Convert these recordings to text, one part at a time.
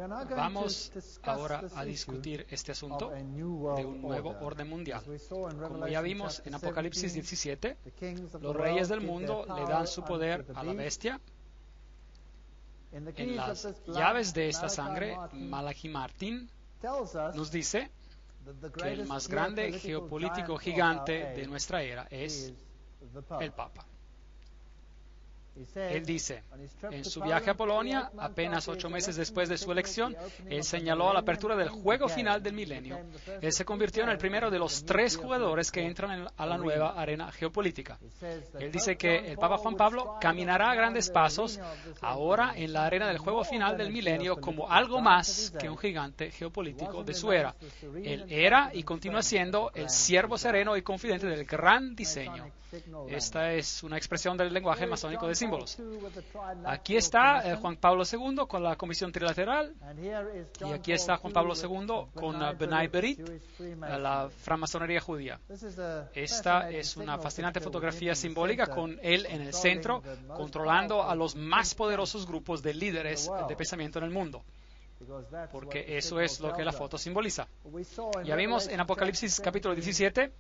Vamos ahora a discutir este asunto de un nuevo orden mundial. Como ya vimos en Apocalipsis 17, los reyes del mundo le dan su poder a la bestia. En las llaves de esta sangre, Malachi Martin nos dice que el más grande geopolítico gigante de nuestra era es el Papa. Él dice, en su viaje a Polonia, apenas 8 meses después de su elección, él señaló la apertura del juego final del milenio. Él se convirtió en el primero de los 3 jugadores que entran a la nueva arena geopolítica. Él dice que el Papa Juan Pablo caminará a grandes pasos ahora en la arena del juego final del milenio como algo más que un gigante geopolítico de su era. Él era y continúa siendo el siervo sereno y confidente del gran diseño. Esta es una expresión del lenguaje masónico de símbolos. Aquí está Juan Pablo II con la Comisión Trilateral, y aquí está Juan Pablo II con B'nai B'rith, la francmasonería judía. Esta es una fascinante fotografía simbólica con él en el centro, controlando a los más poderosos grupos de líderes de pensamiento en el mundo, porque eso es lo que la foto simboliza. Ya vimos en Apocalipsis capítulo 17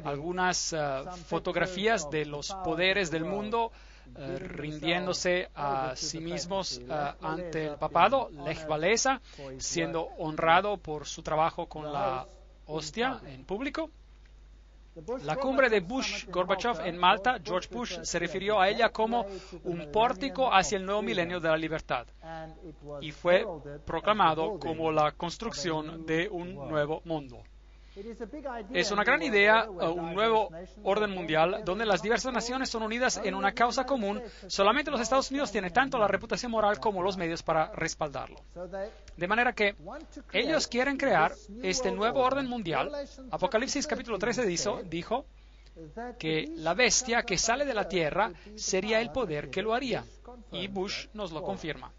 algunas fotografías de los poderes del mundo rindiéndose a sí mismos ante el papado, Lech Walesa, siendo honrado por su trabajo con la hostia en público. La cumbre de Bush-Gorbachev en Malta, George Bush se refirió a ella como un pórtico hacia el nuevo milenio de la libertad, y fue proclamado como la construcción de un nuevo mundo. Es una gran idea, un nuevo orden mundial donde las diversas naciones son unidas en una causa común. Solamente los Estados Unidos tienen tanto la reputación moral como los medios para respaldarlo. De manera que ellos quieren crear este nuevo orden mundial. Apocalipsis capítulo 13 dijo que la bestia que sale de la tierra sería el poder que lo haría, y Bush nos lo confirma.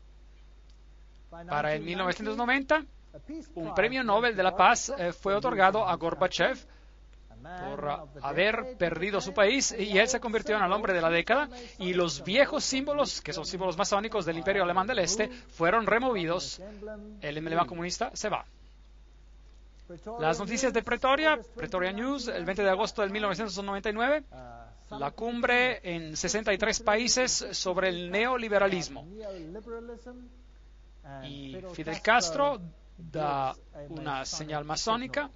Para el 1990, un premio Nobel de la Paz fue otorgado a Gorbachev por haber perdido su país, y él se convirtió en el hombre de la década, y los viejos símbolos, que son símbolos masónicos del Imperio Alemán del Este, fueron removidos. El emblema comunista se va. Las noticias de Pretoria News, el 20 de agosto de 1999, la cumbre en 63 países sobre el neoliberalismo. Y Fidel Castro da una señal masónica.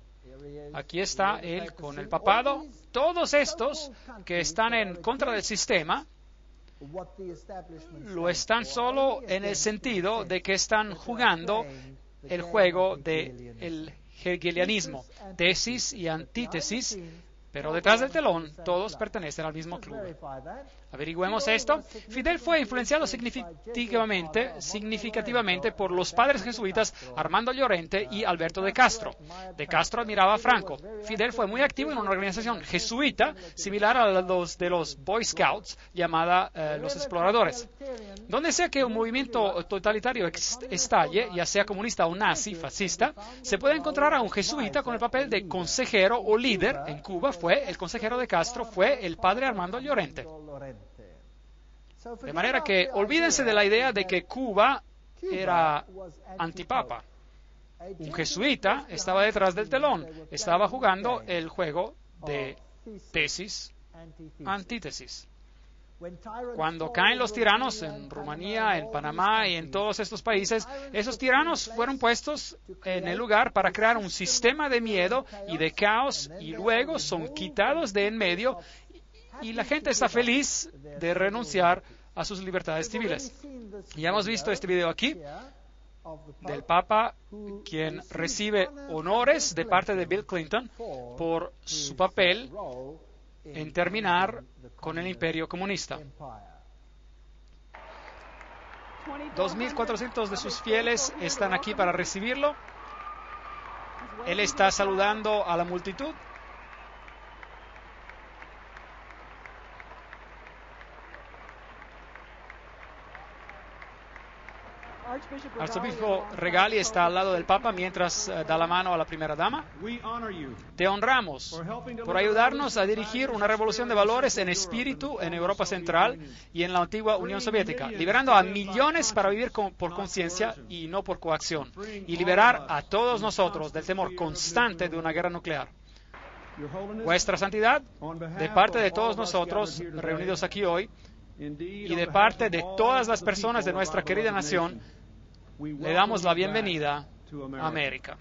Aquí está él con el papado. Todos estos que están en contra del sistema lo están solo en el sentido de que están jugando el juego del hegelianismo, tesis y antítesis, pero detrás del telón todos pertenecen al mismo club. Averigüemos esto. Fidel fue influenciado significativamente por los padres jesuitas Armando Llorente y Alberto de Castro. De Castro admiraba a Franco. Fidel fue muy activo en una organización jesuita similar a los de los Boy Scouts, llamada los Exploradores. Donde sea que un movimiento totalitario estalle, ya sea comunista o nazi, fascista, se puede encontrar a un jesuita con el papel de consejero o líder. En Cuba fue el consejero de Castro, fue el padre Armando Llorente. De manera que olvídense de la idea de que Cuba era antipapa. Un jesuita estaba detrás del telón, estaba jugando el juego de tesis, antítesis. Cuando caen los tiranos en Rumanía, en Panamá y en todos estos países, esos tiranos fueron puestos en el lugar para crear un sistema de miedo y de caos, y luego son quitados de en medio, y la gente está feliz de renunciar a sus libertades civiles. Ya hemos visto este video aquí del Papa, quien recibe honores de parte de Bill Clinton por su papel en terminar con el imperio comunista. 2.400 de sus fieles están aquí para recibirlo. Él está saludando a la multitud. Arzobispo Regali está al lado del Papa mientras da la mano a la primera dama. Te honramos por ayudarnos a dirigir una revolución de valores en espíritu en Europa Central y en la antigua Unión Soviética, liberando a millones para vivir por conciencia y no por coacción, y liberar a todos nosotros del temor constante de una guerra nuclear. Vuestra Santidad, de parte de todos nosotros reunidos aquí hoy, y de parte de todas las personas de nuestra querida nación, le damos la bienvenida a América.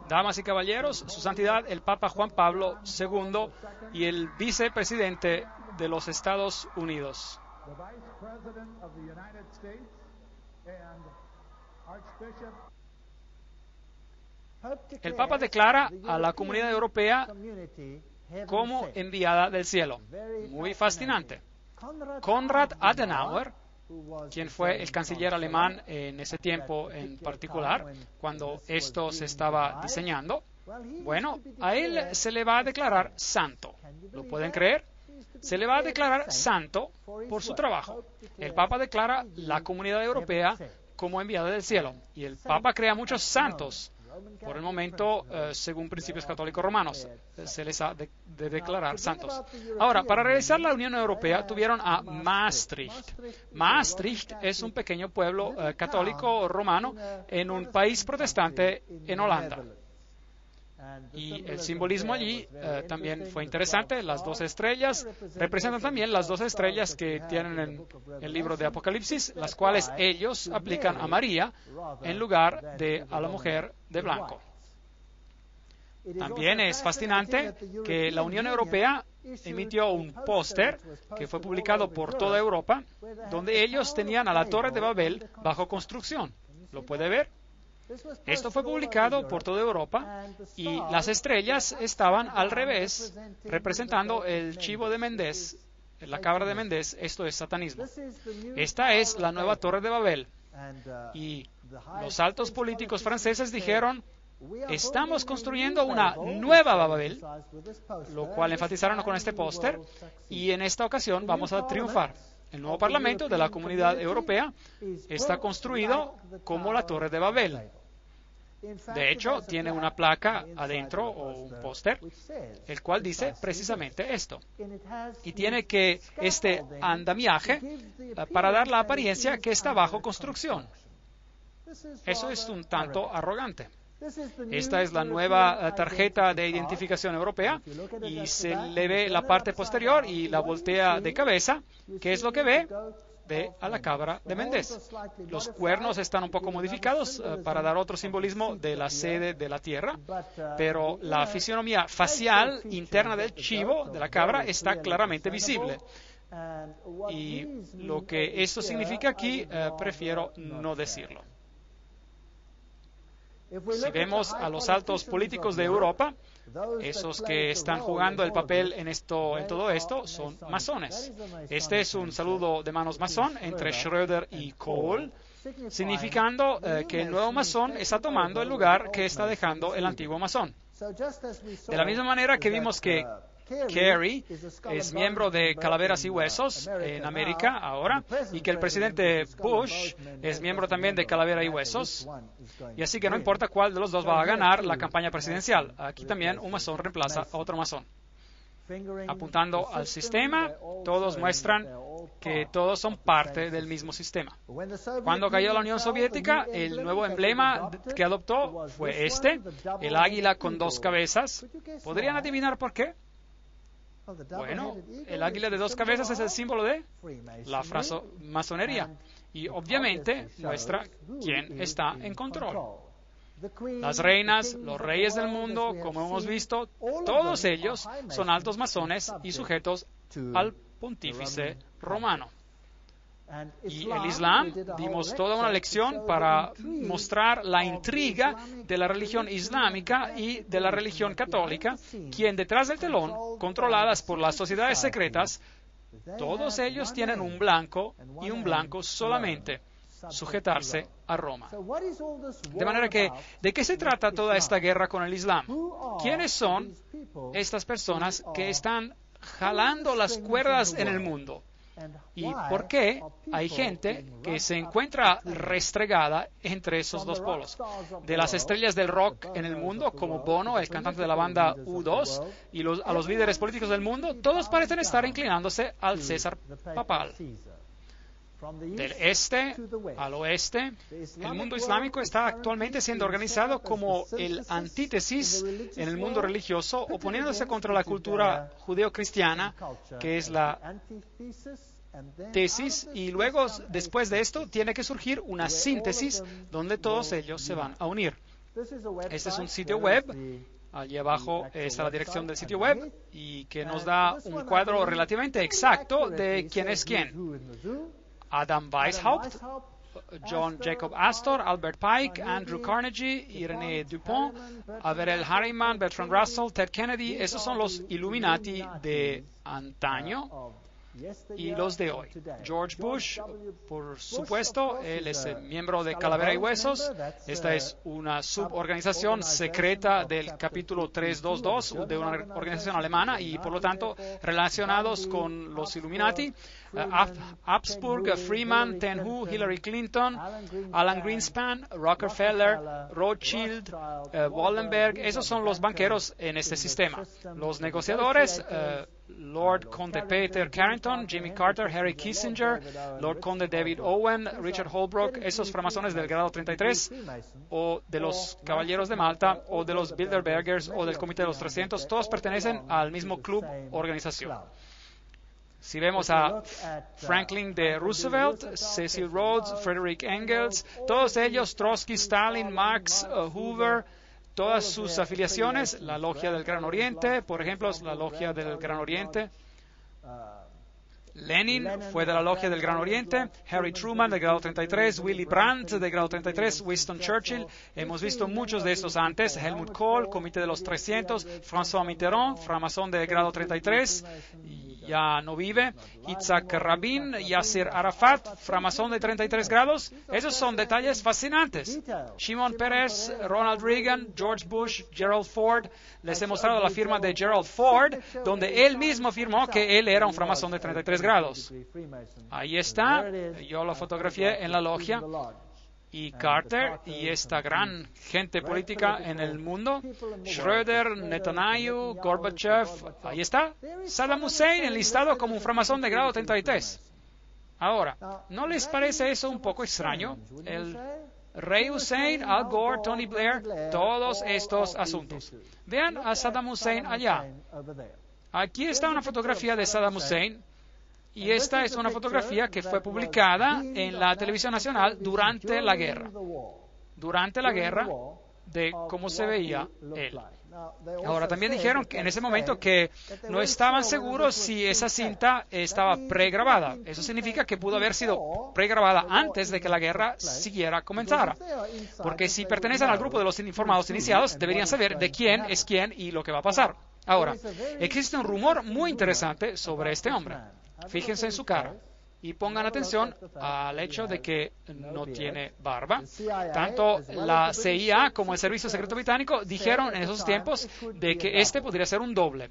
Damas y caballeros, Su Santidad el Papa Juan Pablo II y el vicepresidente de los Estados Unidos. El Papa declara a la comunidad europea como enviada del cielo. Muy fascinante. Konrad Adenauer, quien fue el canciller alemán en ese tiempo en particular, cuando esto se estaba diseñando, bueno, a él se le va a declarar santo. ¿Lo pueden creer? Se le va a declarar santo por su trabajo. El Papa declara la comunidad europea como enviada del cielo. Y el Papa crea muchos santos. Por el momento, según principios católicos romanos, se les ha de declarar santos. Ahora, para realizar la Unión Europea, tuvieron a Maastricht. Maastricht es un pequeño pueblo católico romano en un país protestante en Holanda. Y el simbolismo allí también fue interesante. Las 12 estrellas representan también las 12 estrellas que tienen en el libro de Apocalipsis, las cuales ellos aplican a María en lugar de a la mujer de blanco. También es fascinante que la Unión Europea emitió un póster que fue publicado por toda Europa, donde ellos tenían a la Torre de Babel bajo construcción. ¿Lo puede ver? Esto fue publicado por toda Europa y las estrellas estaban al revés, representando el chivo de Mendés, la cabra de Mendés. Esto es satanismo. Esta es la nueva Torre de Babel. Y los altos políticos franceses dijeron: estamos construyendo una nueva Babel, lo cual enfatizaron con este póster, y en esta ocasión vamos a triunfar. El nuevo Parlamento de la Comunidad Europea está construido como la Torre de Babel. De hecho, tiene una placa adentro o un póster, el cual dice precisamente esto. Y tiene que este andamiaje para dar la apariencia que está bajo construcción. Eso es un tanto arrogante. Esta es la nueva tarjeta de identificación europea y se le ve la parte posterior y la voltea de cabeza. ¿Qué es lo que ve? Ve a la cabra de Mendés. Los cuernos están un poco modificados para dar otro simbolismo de la sede de la tierra, pero la fisionomía facial interna del chivo, de la cabra, está claramente visible. Y lo que esto significa aquí, prefiero no decirlo. Si vemos a los altos políticos de Europa, esos que están jugando el papel en todo esto son masones. Este es un saludo de manos masón entre Schröder y Kohl, significando que el nuevo masón está tomando el lugar que está dejando el antiguo masón. De la misma manera que vimos que Kerry es miembro de Calaveras y Huesos en América ahora, y que el presidente Bush es miembro también de Calavera y Huesos, y así que no importa cuál de los dos va a ganar la campaña presidencial. Aquí también un masón reemplaza a otro masón. Apuntando al sistema, todos muestran que todos son parte del mismo sistema. Cuando cayó la Unión Soviética, el nuevo emblema que adoptó fue el águila con 2 cabezas. ¿Podrían adivinar por qué? Bueno, el águila de 2 cabezas es el símbolo de la masonería y obviamente muestra quién está en control. Las reinas, los reyes del mundo, como hemos visto, todos ellos son altos masones y sujetos al pontífice romano. Y el Islam, dimos toda una lección para mostrar la intriga de la religión islámica y de la religión católica, quien detrás del telón, controladas por las sociedades secretas, todos ellos tienen un blanco y un blanco solamente, sujetarse a Roma. De manera que, ¿de qué se trata toda esta guerra con el Islam? ¿Quiénes son estas personas que están jalando las cuerdas en el mundo? ¿Y por qué hay gente que se encuentra restregada entre esos dos polos? De las estrellas del rock en el mundo, como Bono, el cantante de la banda U2, y a los líderes políticos del mundo, todos parecen estar inclinándose al César papal. Del este al oeste, el mundo islámico está actualmente siendo organizado como el antítesis en el mundo religioso, oponiéndose contra la cultura judeocristiana, que es la tesis, y luego, después de esto, tiene que surgir una síntesis donde todos ellos se van a unir. Este es un sitio web. Allí abajo está la dirección del sitio web y que nos da un cuadro relativamente exacto de quién es quién. Adam Weishaupt, John Jacob Astor, Albert Pike, Andrew Carnegie, Irene Dupont, Averell Harriman, Bertrand Russell, Ted Kennedy. Esos son los Illuminati de antaño y los de hoy. George Bush, por supuesto, él es miembro de Calavera y Huesos. Esta es una suborganización secreta del capítulo 322 de una organización alemana y, por lo tanto, relacionados con los Illuminati. Habsburg, Freeman, Ten Hu, Hillary Clinton, Alan Greenspan, Rockefeller, Rothschild, Wallenberg. Esos son los banqueros en este sistema. Los negociadores, Lord Conde Peter Carrington, Jimmy Carter, Harry Kissinger, Lord Conde David Owen, Richard Holbrooke, esos framasones del grado 33, o de los Caballeros de Malta, o de los Bilderbergers, o del Comité de los 300, todos pertenecen al mismo club organización. Si vemos a Franklin D. Roosevelt, Cecil Rhodes, Frederick Engels, todos ellos, Trotsky, Stalin, Marx, Hoover, todas sus afiliaciones, la Logia del Gran Oriente, por ejemplo, la Logia del Gran Oriente. Lenin fue de la Logia del Gran Oriente, Harry Truman del grado 33, Willy Brandt del grado 33, Winston Churchill, hemos visto muchos de estos antes, Helmut Kohl, Comité de los 300, François Mitterrand, framasón de grado 33, ya no vive, Yitzhak Rabin, Yasser Arafat, framasón de 33 grados, esos son detalles fascinantes. Shimon Peres, Ronald Reagan, George Bush, Gerald Ford, les he mostrado la firma de Gerald Ford, donde él mismo afirmó que él era un framasón de 33 grados. Ahí está, yo lo fotografié en la logia. Y Carter y esta gran gente política en el mundo, Schröder, Netanyahu, Gorbachev, ahí está, Saddam Hussein enlistado como un framasón de grado 33. Ahora, ¿no les parece eso un poco extraño? El Rey Hussein, Al Gore, Tony Blair, todos estos asuntos. Vean a Saddam Hussein allá. Aquí está una fotografía de Saddam Hussein. Y esta es una fotografía que fue publicada en la televisión nacional durante la guerra de cómo se veía él. Ahora, también dijeron que en ese momento que no estaban seguros si esa cinta estaba pregrabada. Eso significa que pudo haber sido pregrabada antes de que la guerra siquiera comenzara. Porque si pertenecen al grupo de los informados iniciados, deberían saber de quién es quién y lo que va a pasar. Ahora, existe un rumor muy interesante sobre este hombre. Fíjense en su cara y pongan atención al hecho de que no tiene barba. Tanto la CIA como el Servicio Secreto Británico dijeron en esos tiempos de que este podría ser un doble,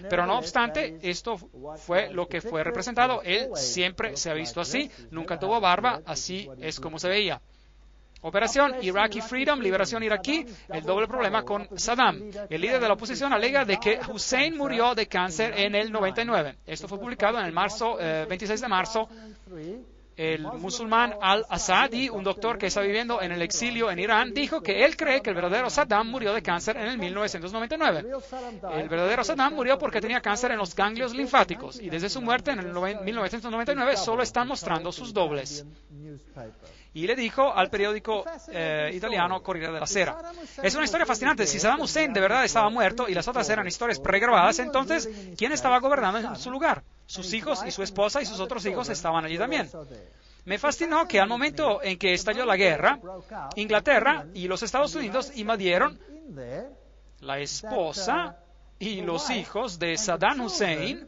Pero no obstante, esto fue lo que fue representado. Él siempre se ha visto así, nunca tuvo barba, así es como se veía. Operación Iraqi Freedom, liberación iraquí, el doble problema con Saddam. El líder de la oposición alega de que Hussein murió de cáncer en el 99. Esto fue publicado en el 26 de marzo. El musulmán al-Assadi, un doctor que está viviendo en el exilio en Irán, dijo que él cree que el verdadero Saddam murió de cáncer en el 1999. El verdadero Saddam murió porque tenía cáncer en los ganglios linfáticos y desde su muerte en el 1999 solo están mostrando sus dobles. Y le dijo al periódico italiano Corriere della Sera. Es una historia fascinante. Si Saddam Hussein de verdad estaba muerto y las otras eran historias pregrabadas, entonces, ¿quién estaba gobernando en su lugar? Sus hijos y su esposa y sus otros hijos estaban allí también. Me fascinó que al momento en que estalló la guerra, Inglaterra y los Estados Unidos invadieron. La esposa y los hijos de Saddam Hussein,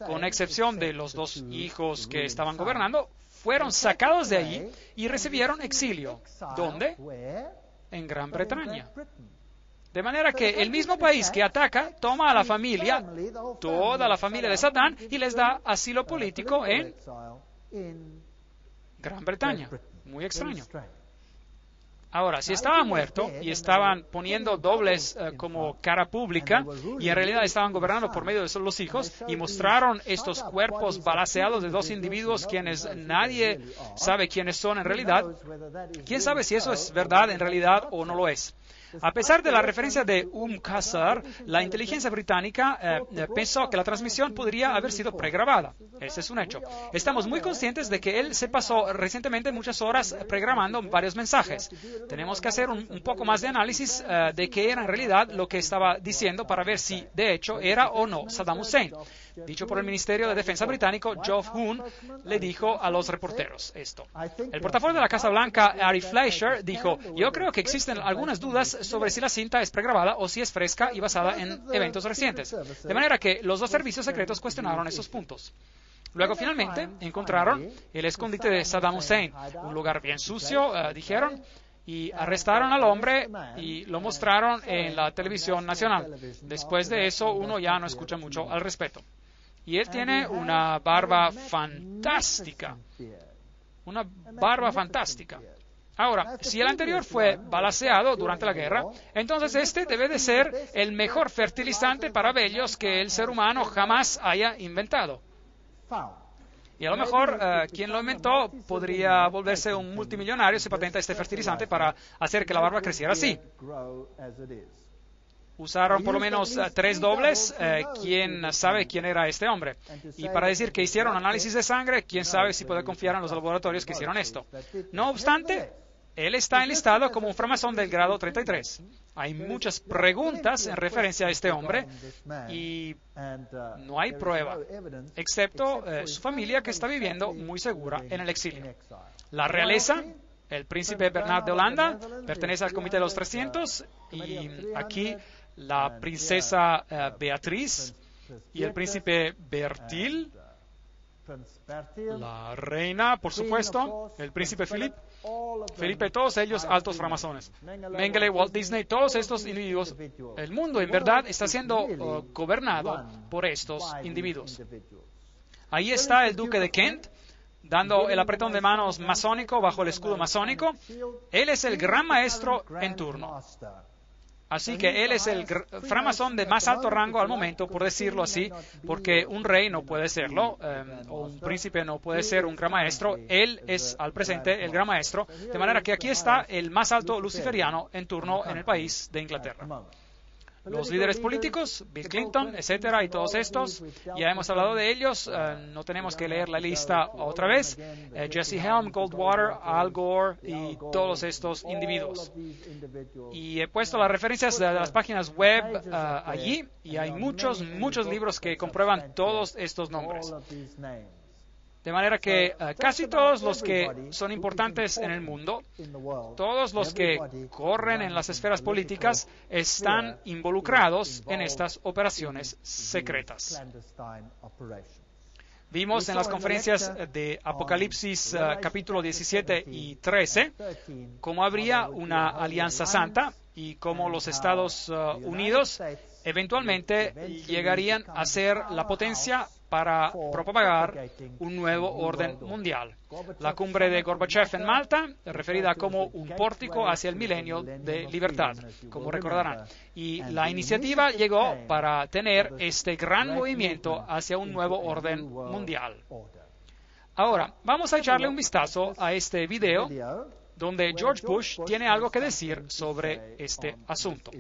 con excepción de los dos hijos que estaban gobernando, fueron sacados de allí y recibieron exilio. ¿Dónde? En Gran Bretaña. De manera que el mismo país que ataca toma a la familia, toda la familia de Satán, y les da asilo político en Gran Bretaña. Muy extraño. Ahora, si estaba muerto y estaban poniendo dobles como cara pública y en realidad estaban gobernando por medio de los hijos y mostraron estos cuerpos balaceados de dos individuos quienes nadie sabe quiénes son en realidad, ¿quién sabe si eso es verdad en realidad o no lo es? A pesar de la referencia de Qasr, la inteligencia británica pensó que la transmisión podría haber sido pregrabada. Ese es un hecho. Estamos muy conscientes de que él se pasó recientemente muchas horas pregrabando varios mensajes. Tenemos que hacer un poco más de análisis de qué era en realidad lo que estaba diciendo para ver si de hecho era o no Saddam Hussein. Dicho por el Ministerio de Defensa británico, Geoff Huhn le dijo a los reporteros esto. El portavoz de la Casa Blanca, Ari Fleischer, dijo: yo creo que existen algunas dudas sobre si la cinta es pregrabada o si es fresca y basada en eventos recientes. De manera que los dos servicios secretos cuestionaron esos puntos. Luego, finalmente, encontraron el escondite de Saddam Hussein, un lugar bien sucio, dijeron, y arrestaron al hombre y lo mostraron en la televisión nacional. Después de eso, uno ya no escucha mucho al respecto. Y él tiene una barba fantástica. Una barba fantástica. Ahora, si el anterior fue balaceado durante la guerra, entonces este debe de ser el mejor fertilizante para vellos que el ser humano jamás haya inventado. Y a lo mejor quien lo inventó podría volverse un multimillonario si patenta este fertilizante para hacer que la barba creciera así. Usaron por lo menos 3 dobles. ¿Quién sabe quién era este hombre? Y para decir que hicieron análisis de sangre, ¿quién sabe si puede confiar en los laboratorios que hicieron esto? No obstante, él está enlistado como un framasón del grado 33. Hay muchas preguntas en referencia a este hombre y no hay prueba, excepto su familia que está viviendo muy segura en el exilio. La realeza, el príncipe Bernard de Holanda, pertenece al Comité de los 300 y aquí la princesa Beatriz y el príncipe Bertil, la reina, por supuesto, el príncipe Felipe, todos ellos altos framasones. Mengele, Walt Disney, todos estos individuos. El mundo, en verdad, está siendo gobernado por estos individuos. Ahí está el duque de Kent, dando el apretón de manos masónico bajo el escudo masónico. Él es el gran maestro en turno. Así que él es el framasón de más alto rango al momento, por decirlo así, porque un rey no puede serlo, o un príncipe no puede ser un gran maestro. Él es al presente el gran maestro, de manera que aquí está el más alto luciferiano en turno en el país de Inglaterra. Los líderes políticos, Bill Clinton, etcétera, y todos estos, ya hemos hablado de ellos, no tenemos que leer la lista otra vez. Jesse Helm, Goldwater, Al Gore y todos estos individuos. Y he puesto las referencias de las páginas web allí, y hay muchos libros que comprueban todos estos nombres. De manera que casi todos los que son importantes en el mundo, todos los que corren en las esferas políticas, están involucrados en estas operaciones secretas. Vimos en las conferencias de Apocalipsis capítulo 17 y 13 cómo habría una alianza santa y cómo los Estados Unidos eventualmente llegarían a ser la potencia para propagar un nuevo orden mundial. La cumbre de Gorbachev en Malta, referida como un pórtico hacia el milenio de libertad, como recordarán. Y la iniciativa llegó para tener este gran movimiento hacia un nuevo orden mundial. Ahora, vamos a echarle un vistazo a este video donde George Bush tiene algo que decir sobre este asunto.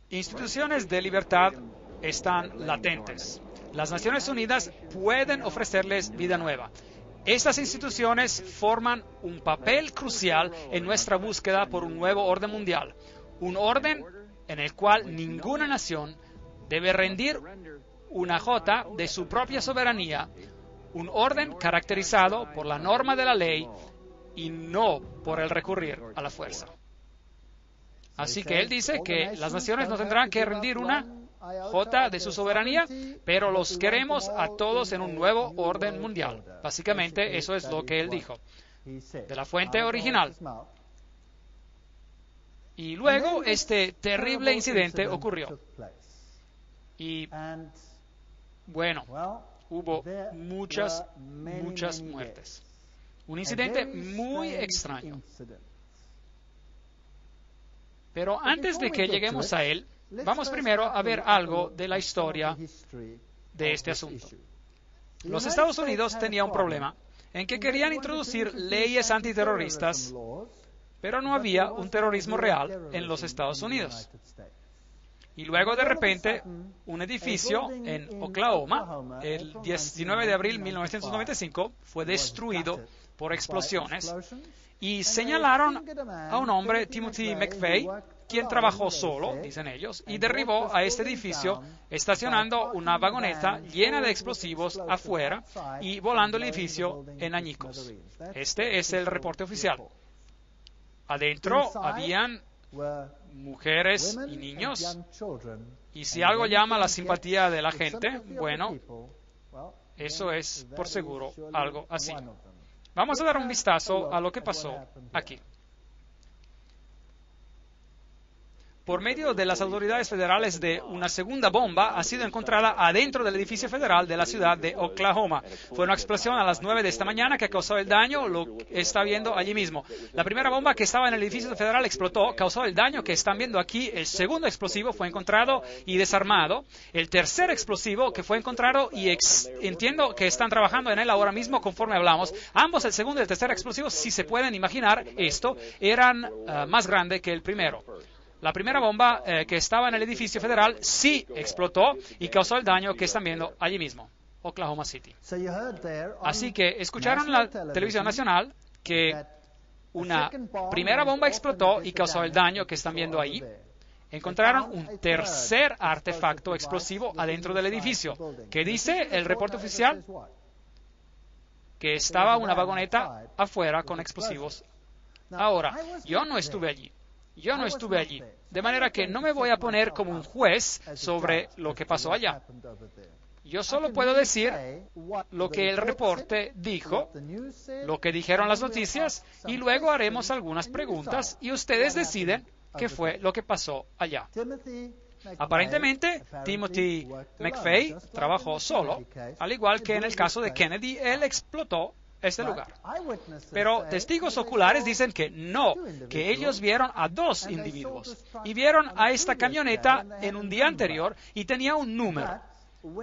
Instituciones de libertad están latentes. Las Naciones Unidas pueden ofrecerles vida nueva. Estas instituciones forman un papel crucial en nuestra búsqueda por un nuevo orden mundial, un orden en el cual ninguna nación debe rendir una jota de su propia soberanía, un orden caracterizado por la norma de la ley y no por el recurrir a la fuerza. Así que él dice que las naciones no tendrán que rendir una jota de su soberanía, pero los queremos a todos en un nuevo orden mundial. Básicamente eso es lo que él dijo, de la fuente original. Y luego este terrible incidente ocurrió. Y bueno, hubo muchas muertes. Un incidente muy extraño. Pero antes de que lleguemos a él, vamos primero a ver algo de la historia de este asunto. Los Estados Unidos tenían un problema en que querían introducir leyes antiterroristas, pero no había un terrorismo real en los Estados Unidos. Y luego de repente, un edificio en Oklahoma, el 19 de abril de 1995, fue destruido por explosiones y señalaron a un hombre, Timothy McVeigh, quien trabajó solo, dicen ellos, y derribó a este edificio estacionando una vagoneta llena de explosivos afuera y volando el edificio en añicos. Este es el reporte oficial. Adentro habían mujeres y niños, y si algo llama la simpatía de la gente, bueno, eso es por seguro algo así. Vamos a dar un vistazo a lo que pasó aquí. Por medio de las autoridades federales, una segunda bomba ha sido encontrada adentro del edificio federal de la ciudad de Oklahoma. Fue una explosión a las 9 de esta mañana que causó el daño, lo está viendo allí mismo. La primera bomba que estaba en el edificio federal explotó, causó el daño que están viendo aquí. El segundo explosivo fue encontrado y desarmado. El tercer explosivo que fue encontrado, y entiendo que están trabajando en él ahora mismo conforme hablamos. Ambos, el segundo y el tercer explosivo, si se pueden imaginar esto, eran más grandes que el primero. La primera bomba que estaba en el edificio federal sí explotó y causó el daño que están viendo allí mismo, Oklahoma City. Así que escucharon en la televisión nacional que una primera bomba explotó y causó el daño que están viendo ahí. Encontraron un tercer artefacto explosivo adentro del edificio. ¿Qué dice el reporte oficial? Que estaba una vagoneta afuera con explosivos. Ahora, yo no estuve allí. De manera que no me voy a poner como un juez sobre lo que pasó allá. Yo solo puedo decir lo que el reporte dijo, lo que dijeron las noticias, y luego haremos algunas preguntas y ustedes deciden qué fue lo que pasó allá. Aparentemente, Timothy McVeigh trabajó solo, al igual que en el caso de Kennedy, él explotó este lugar. Pero testigos oculares dicen que no, que ellos vieron a dos individuos y vieron a esta camioneta en un día anterior y tenía un número.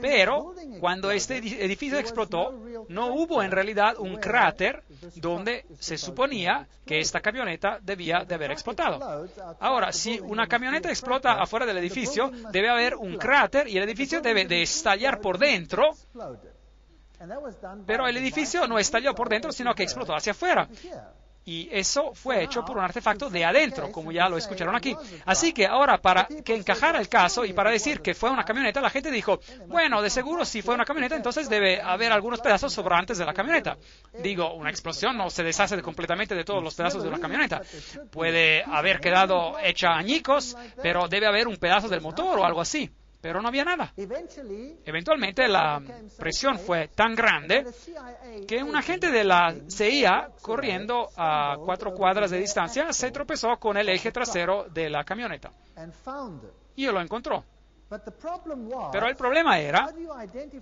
Pero cuando este edificio explotó, no hubo en realidad un cráter donde se suponía que esta camioneta debía de haber explotado. Ahora, si una camioneta explota afuera del edificio, debe haber un cráter y el edificio debe de estallar por dentro. Pero el edificio no estalló por dentro, sino que explotó hacia afuera. Y eso fue hecho por un artefacto de adentro, como ya lo escucharon aquí. Así que ahora, para que encajara el caso y para decir que fue una camioneta, la gente dijo, bueno, de seguro si fue una camioneta, entonces debe haber algunos pedazos sobrantes de la camioneta. Digo, una explosión no se deshace completamente de todos los pedazos de una camioneta. Puede haber quedado hecha añicos, pero debe haber un pedazo del motor o algo así. Pero no había nada. Eventualmente la presión fue tan grande que un agente de la CIA, corriendo a 4 cuadras de distancia, se tropezó con el eje trasero de la camioneta y lo encontró. Pero el problema era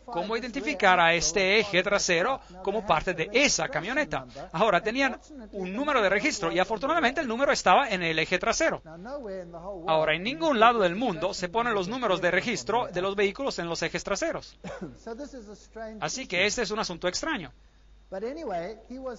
cómo identificar a este eje trasero como parte de esa camioneta. Ahora, tenían un número de registro y afortunadamente el número estaba en el eje trasero. Ahora, en ningún lado del mundo se ponen los números de registro de los vehículos en los ejes traseros. Así que este es un asunto extraño.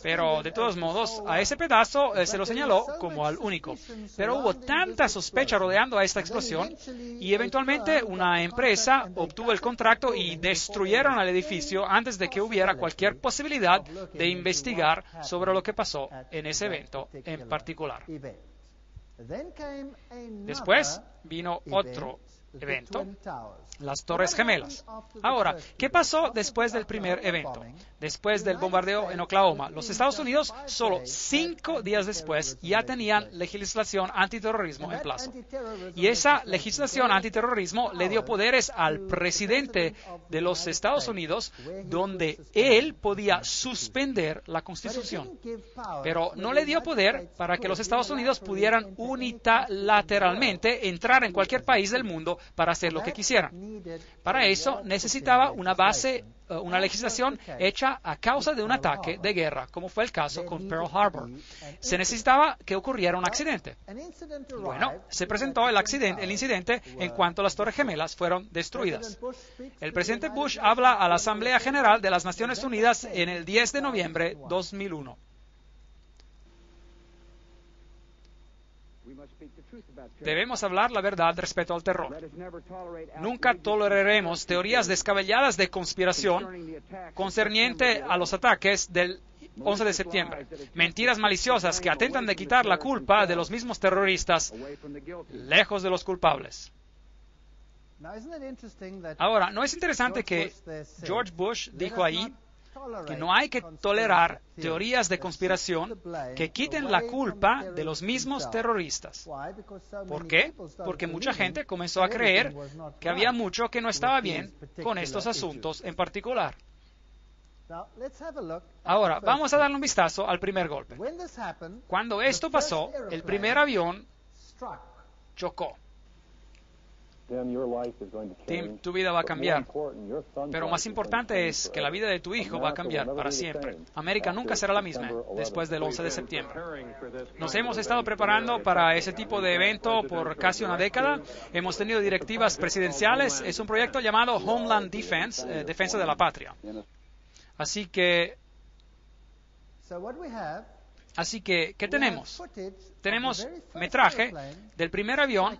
Pero de todos modos, a ese pedazo se lo señaló como al único. Pero hubo tanta sospecha rodeando a esta explosión y eventualmente una empresa obtuvo el contrato y destruyeron el edificio antes de que hubiera cualquier posibilidad de investigar sobre lo que pasó en ese evento en particular. Después vino otro evento, las Torres Gemelas. Ahora, ¿qué pasó después del primer evento? Después del bombardeo en Oklahoma, los Estados Unidos, solo 5 días después, ya tenían legislación antiterrorismo en plazo. Y esa legislación antiterrorismo le dio poderes al presidente de los Estados Unidos, donde él podía suspender la Constitución. Pero no le dio poder para que los Estados Unidos pudieran unilateralmente entrar en cualquier país del mundo para hacer lo que quisieran. Para eso necesitaba una base, una legislación hecha a causa de un ataque de guerra, como fue el caso con Pearl Harbor. Se necesitaba que ocurriera un accidente. Bueno, se presentó el incidente en cuanto las Torres Gemelas fueron destruidas. El presidente Bush habla a la Asamblea General de las Naciones Unidas en el 10 de noviembre de 2001. Debemos hablar la verdad respecto al terror. Nunca toleraremos teorías descabelladas de conspiración concerniente a los ataques del 11 de septiembre. Mentiras maliciosas que atentan de quitar la culpa de los mismos terroristas lejos de los culpables. Ahora, ¿no es interesante que George Bush dijo ahí que no hay que tolerar teorías de conspiración que quiten la culpa de los mismos terroristas? ¿Por qué? Porque mucha gente comenzó a creer que había mucho que no estaba bien con estos asuntos en particular. Ahora, vamos a darle un vistazo al primer golpe. Cuando esto pasó, el primer avión chocó. Tim, tu vida va a cambiar, pero más importante es que la vida de tu hijo va a cambiar para siempre. América nunca será la misma después del 11 de septiembre. Nos hemos estado preparando para ese tipo de evento por casi una década. Hemos tenido directivas presidenciales. Es un proyecto llamado Homeland Defense, Defensa de la Patria. Así que, ¿qué tenemos? Tenemos metraje del primer avión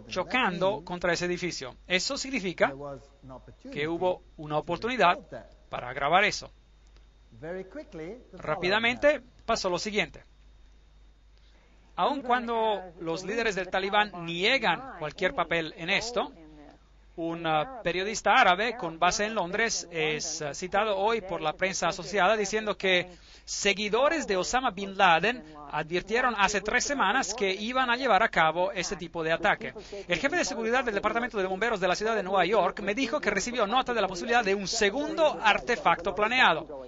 chocando contra ese edificio. Eso significa que hubo una oportunidad para grabar eso. Rápidamente pasó lo siguiente. Aun cuando los líderes del Talibán niegan cualquier papel en esto, un periodista árabe con base en Londres es citado hoy por la prensa asociada diciendo que seguidores de Osama Bin Laden advirtieron hace 3 semanas que iban a llevar a cabo este tipo de ataque. El jefe de seguridad del Departamento de Bomberos de la ciudad de Nueva York me dijo que recibió nota de la posibilidad de un segundo artefacto planeado.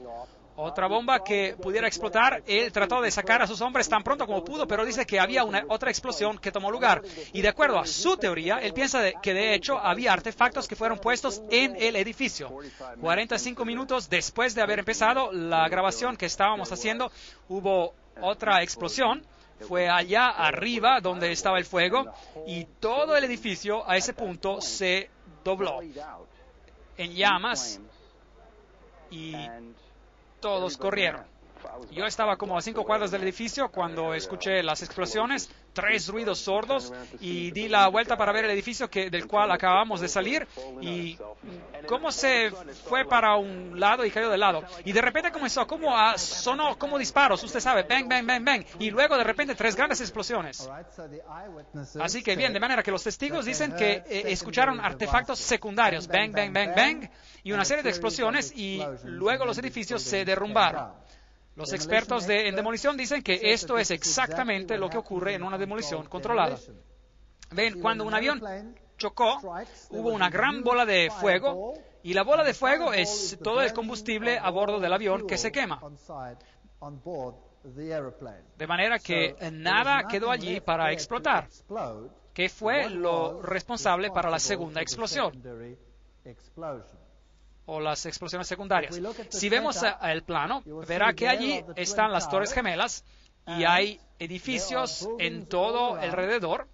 Otra bomba que pudiera explotar. Él trató de sacar a sus hombres tan pronto como pudo, pero dice que había otra explosión que tomó lugar. Y de acuerdo a su teoría, él piensa que de hecho había artefactos que fueron puestos en el edificio. 45 minutos después de haber empezado la grabación que estábamos haciendo, hubo otra explosión. Fue allá arriba donde estaba el fuego y todo el edificio a ese punto se dobló en llamas y todos corrieron. Yo estaba como a 5 cuadras del edificio cuando escuché las explosiones, 3 ruidos sordos, y di la vuelta para ver el edificio del cual acabamos de salir, y cómo se fue para un lado y cayó de lado. Y de repente sonó como disparos, usted sabe, bang, bang, bang, bang, y luego de repente 3 grandes explosiones. Así que bien, de manera que los testigos dicen que escucharon artefactos secundarios, bang, bang, bang, bang, y una serie de explosiones, y luego los edificios se derrumbaron. Los expertos en demolición dicen que esto es exactamente lo que ocurre en una demolición controlada. Ven, cuando un avión chocó, hubo una gran bola de fuego, y la bola de fuego es todo el combustible a bordo del avión que se quema. De manera que nada quedó allí para explotar, que fue lo responsable para la segunda explosión, o las explosiones secundarias. Si vemos el plano, verá que allí están las Torres Gemelas y hay edificios en todo alrededor,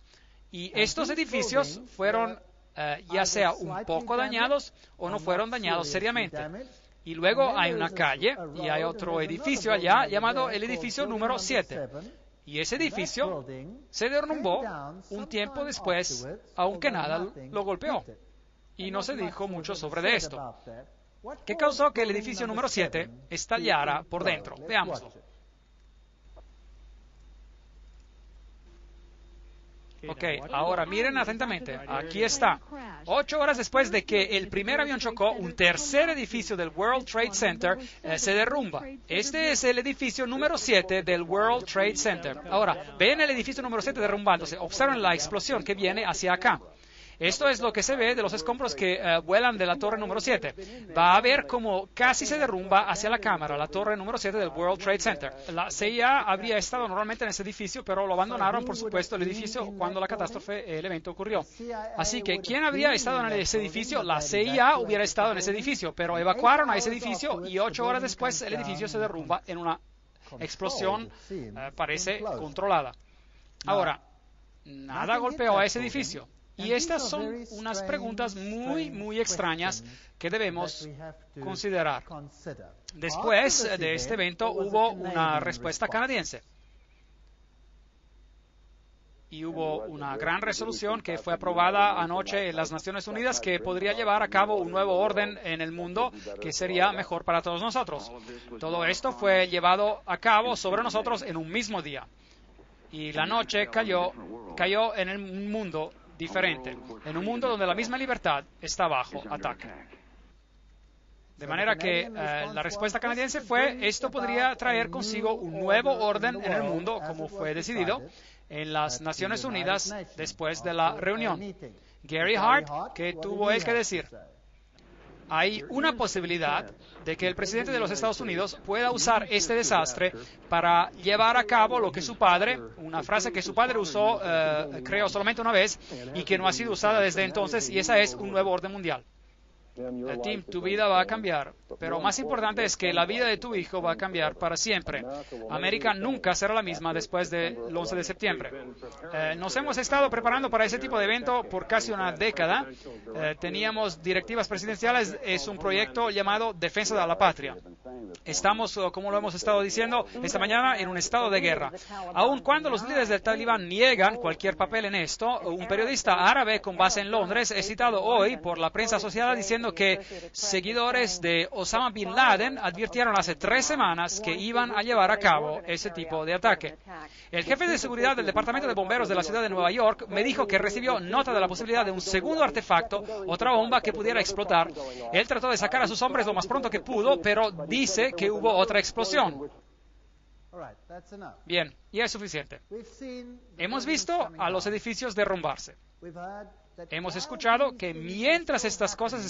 y estos edificios fueron ya sea un poco dañados o no fueron dañados seriamente. Y luego hay una calle y hay otro edificio allá llamado el edificio número 7. Y ese edificio se derrumbó un tiempo después, aunque nada lo golpeó. Y no se dijo mucho sobre esto. ¿Qué causó que el edificio número 7 estallara por dentro? Veámoslo. Ok, ahora miren atentamente. Aquí está. 8 horas después de que el primer avión chocó, un tercer edificio del World Trade Center se derrumba. Este es el edificio número 7 del World Trade Center. Ahora, ven el edificio número 7 derrumbándose. Observen la explosión que viene hacia acá. Esto es lo que se ve de los escombros que vuelan de la torre número 7. Va a ver cómo casi se derrumba hacia la cámara, la torre número 7 del World Trade Center. La CIA habría estado normalmente en ese edificio, pero lo abandonaron, por supuesto, el edificio cuando la catástrofe, el evento ocurrió. Así que, ¿quién habría estado en ese edificio? La CIA hubiera estado en ese edificio, pero evacuaron a ese edificio y 8 horas después el edificio se derrumba en una explosión, parece, controlada. Ahora, nada golpeó a ese edificio. Y estas son unas preguntas muy extrañas que debemos considerar. Después de este evento hubo una respuesta canadiense. Y hubo una gran resolución que fue aprobada anoche en las Naciones Unidas que podría llevar a cabo un nuevo orden en el mundo que sería mejor para todos nosotros. Todo esto fue llevado a cabo sobre nosotros en un mismo día. Y la noche cayó en un mundo diferente, en un mundo donde la misma libertad está bajo ataque. De manera que la respuesta canadiense fue, esto podría traer consigo un nuevo orden en el mundo, como fue decidido en las Naciones Unidas después de la reunión. Gary Hart, ¿qué tuvo él que decir? Hay una posibilidad de que el presidente de los Estados Unidos pueda usar este desastre para llevar a cabo lo que su padre, una frase que su padre usó, creo, solamente una vez y que no ha sido usada desde entonces, y esa es un nuevo orden mundial. Tim, tu vida va a cambiar, pero más importante es que la vida de tu hijo va a cambiar para siempre. América nunca será la misma después del 11 de septiembre. Nos hemos estado preparando para ese tipo de evento por casi una década. Teníamos directivas presidenciales, es un proyecto llamado Defensa de la Patria. Estamos, como lo hemos estado diciendo esta mañana, en un estado de guerra. Aun cuando los líderes del Talibán niegan cualquier papel en esto, un periodista árabe con base en Londres es citado hoy por la prensa asociada diciendo que seguidores de Osama Bin Laden advirtieron hace 3 semanas que iban a llevar a cabo ese tipo de ataque. El jefe de seguridad del Departamento de Bomberos de la ciudad de Nueva York me dijo que recibió nota de la posibilidad de un segundo artefacto, otra bomba que pudiera explotar. Él trató de sacar a sus hombres lo más pronto que pudo, pero dice que hubo otra explosión. Bien, y es suficiente. Hemos visto a los edificios derrumbarse. Hemos escuchado que mientras estas cosas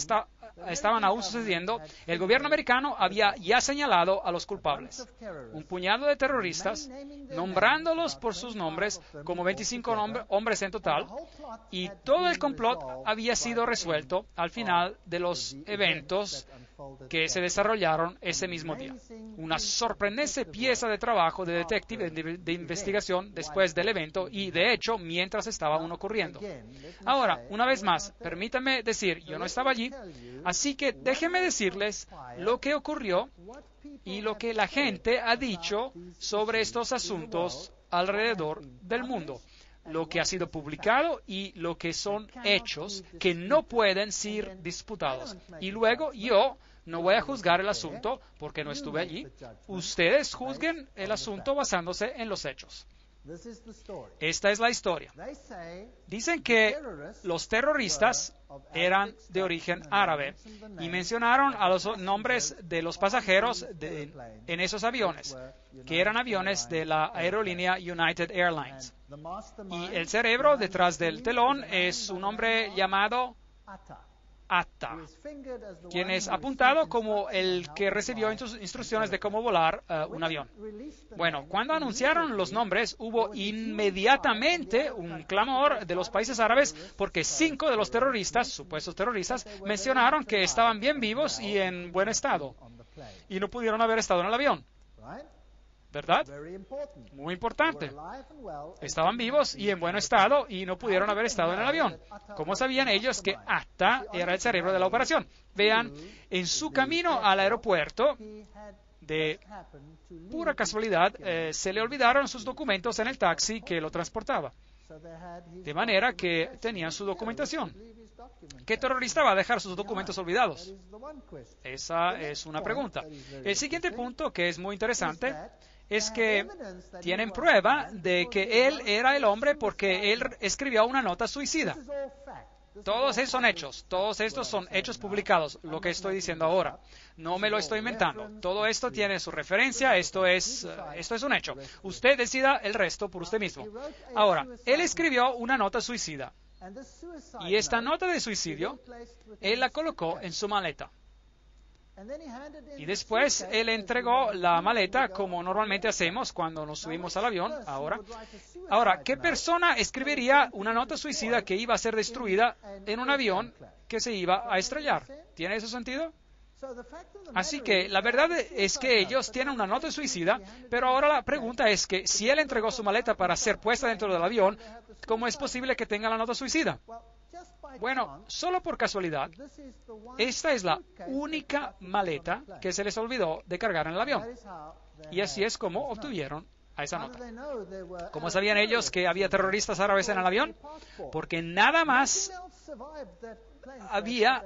estaban aún sucediendo, el gobierno americano había ya señalado a los culpables. Un puñado de terroristas, nombrándolos por sus nombres, como 25 hombres en total, y todo el complot había sido resuelto al final de los eventos que se desarrollaron ese mismo día. Una sorprendente pieza de trabajo de detective de investigación después del evento y, de hecho, mientras estaba aún ocurriendo. Ahora, una vez más, permítanme decir, yo no estaba allí, así que déjenme decirles lo que ocurrió y lo que la gente ha dicho sobre estos asuntos alrededor del mundo. Lo que ha sido publicado y lo que son hechos que no pueden ser disputados. Y luego yo no voy a juzgar el asunto porque no estuve allí. Ustedes juzguen el asunto basándose en los hechos. Esta es la historia. Dicen que los terroristas eran de origen árabe y mencionaron a los nombres de los pasajeros en esos aviones, que eran aviones de la aerolínea United Airlines. Y el cerebro detrás del telón es un hombre llamado Atta, quien es apuntado como el que recibió instrucciones de cómo volar un avión. Bueno, cuando anunciaron los nombres, hubo inmediatamente un clamor de los países árabes porque 5 de los terroristas, supuestos terroristas, mencionaron que estaban bien vivos y en buen estado y no pudieron haber estado en el avión. ¿Verdad? Muy importante. Estaban vivos y en buen estado y no pudieron haber estado en el avión. ¿Cómo sabían ellos que Atta era el cerebro de la operación? Vean, en su camino al aeropuerto, de pura casualidad, se le olvidaron sus documentos en el taxi que lo transportaba. De manera que tenían su documentación. ¿Qué terrorista va a dejar sus documentos olvidados? Esa es una pregunta. El siguiente punto, que es muy interesante, es que tienen prueba de que él era el hombre porque él escribió una nota suicida. Todos esos son hechos, todos estos son hechos publicados, lo que estoy diciendo ahora. No me lo estoy inventando. Todo esto tiene su referencia, esto es un hecho. Usted decida el resto por usted mismo. Ahora, él escribió una nota suicida. Y esta nota de suicidio, él la colocó en su maleta. Y después él entregó la maleta como normalmente hacemos cuando nos subimos al avión. Ahora, ¿qué persona escribiría una nota suicida que iba a ser destruida en un avión que se iba a estrellar? ¿Tiene ese sentido? Así que la verdad es que ellos tienen una nota suicida, pero ahora la pregunta es que si él entregó su maleta para ser puesta dentro del avión, ¿cómo es posible que tenga la nota suicida? Bueno, solo por casualidad, esta es la única maleta que se les olvidó de cargar en el avión. Y así es como obtuvieron a esa nota. ¿Cómo sabían ellos que había terroristas árabes en el avión? Porque nada más había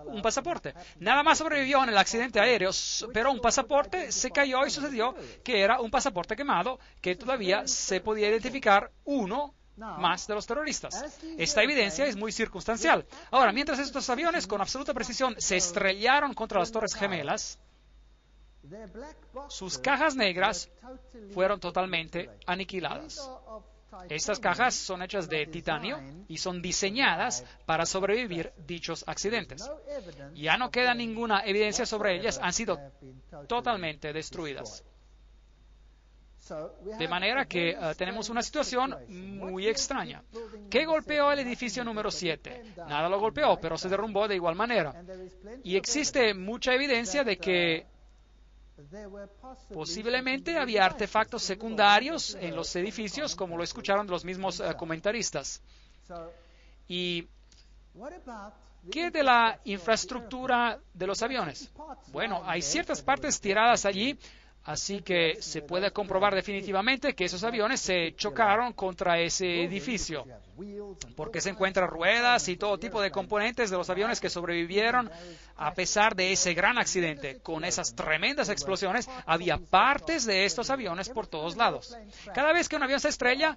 un pasaporte. Nada más sobrevivió en el accidente aéreo, pero un pasaporte se cayó y sucedió que era un pasaporte quemado, que todavía se podía identificar uno más de los terroristas. Esta evidencia es muy circunstancial. Ahora, mientras estos aviones con absoluta precisión se estrellaron contra las Torres Gemelas, sus cajas negras fueron totalmente aniquiladas. Estas cajas son hechas de titanio y son diseñadas para sobrevivir dichos accidentes. Ya no queda ninguna evidencia sobre ellas, han sido totalmente destruidas. De manera que tenemos una situación muy extraña. ¿Qué golpeó el edificio número 7? Nada lo golpeó, pero se derrumbó de igual manera. Y existe mucha evidencia de que posiblemente había artefactos secundarios en los edificios, como lo escucharon de los mismos comentaristas. ¿Y qué de la infraestructura de los aviones? Bueno, hay ciertas partes tiradas allí, así que se puede comprobar definitivamente que esos aviones se chocaron contra ese edificio, porque se encuentran ruedas y todo tipo de componentes de los aviones que sobrevivieron a pesar de ese gran accidente. Con esas tremendas explosiones, había partes de estos aviones por todos lados. Cada vez que un avión se estrella,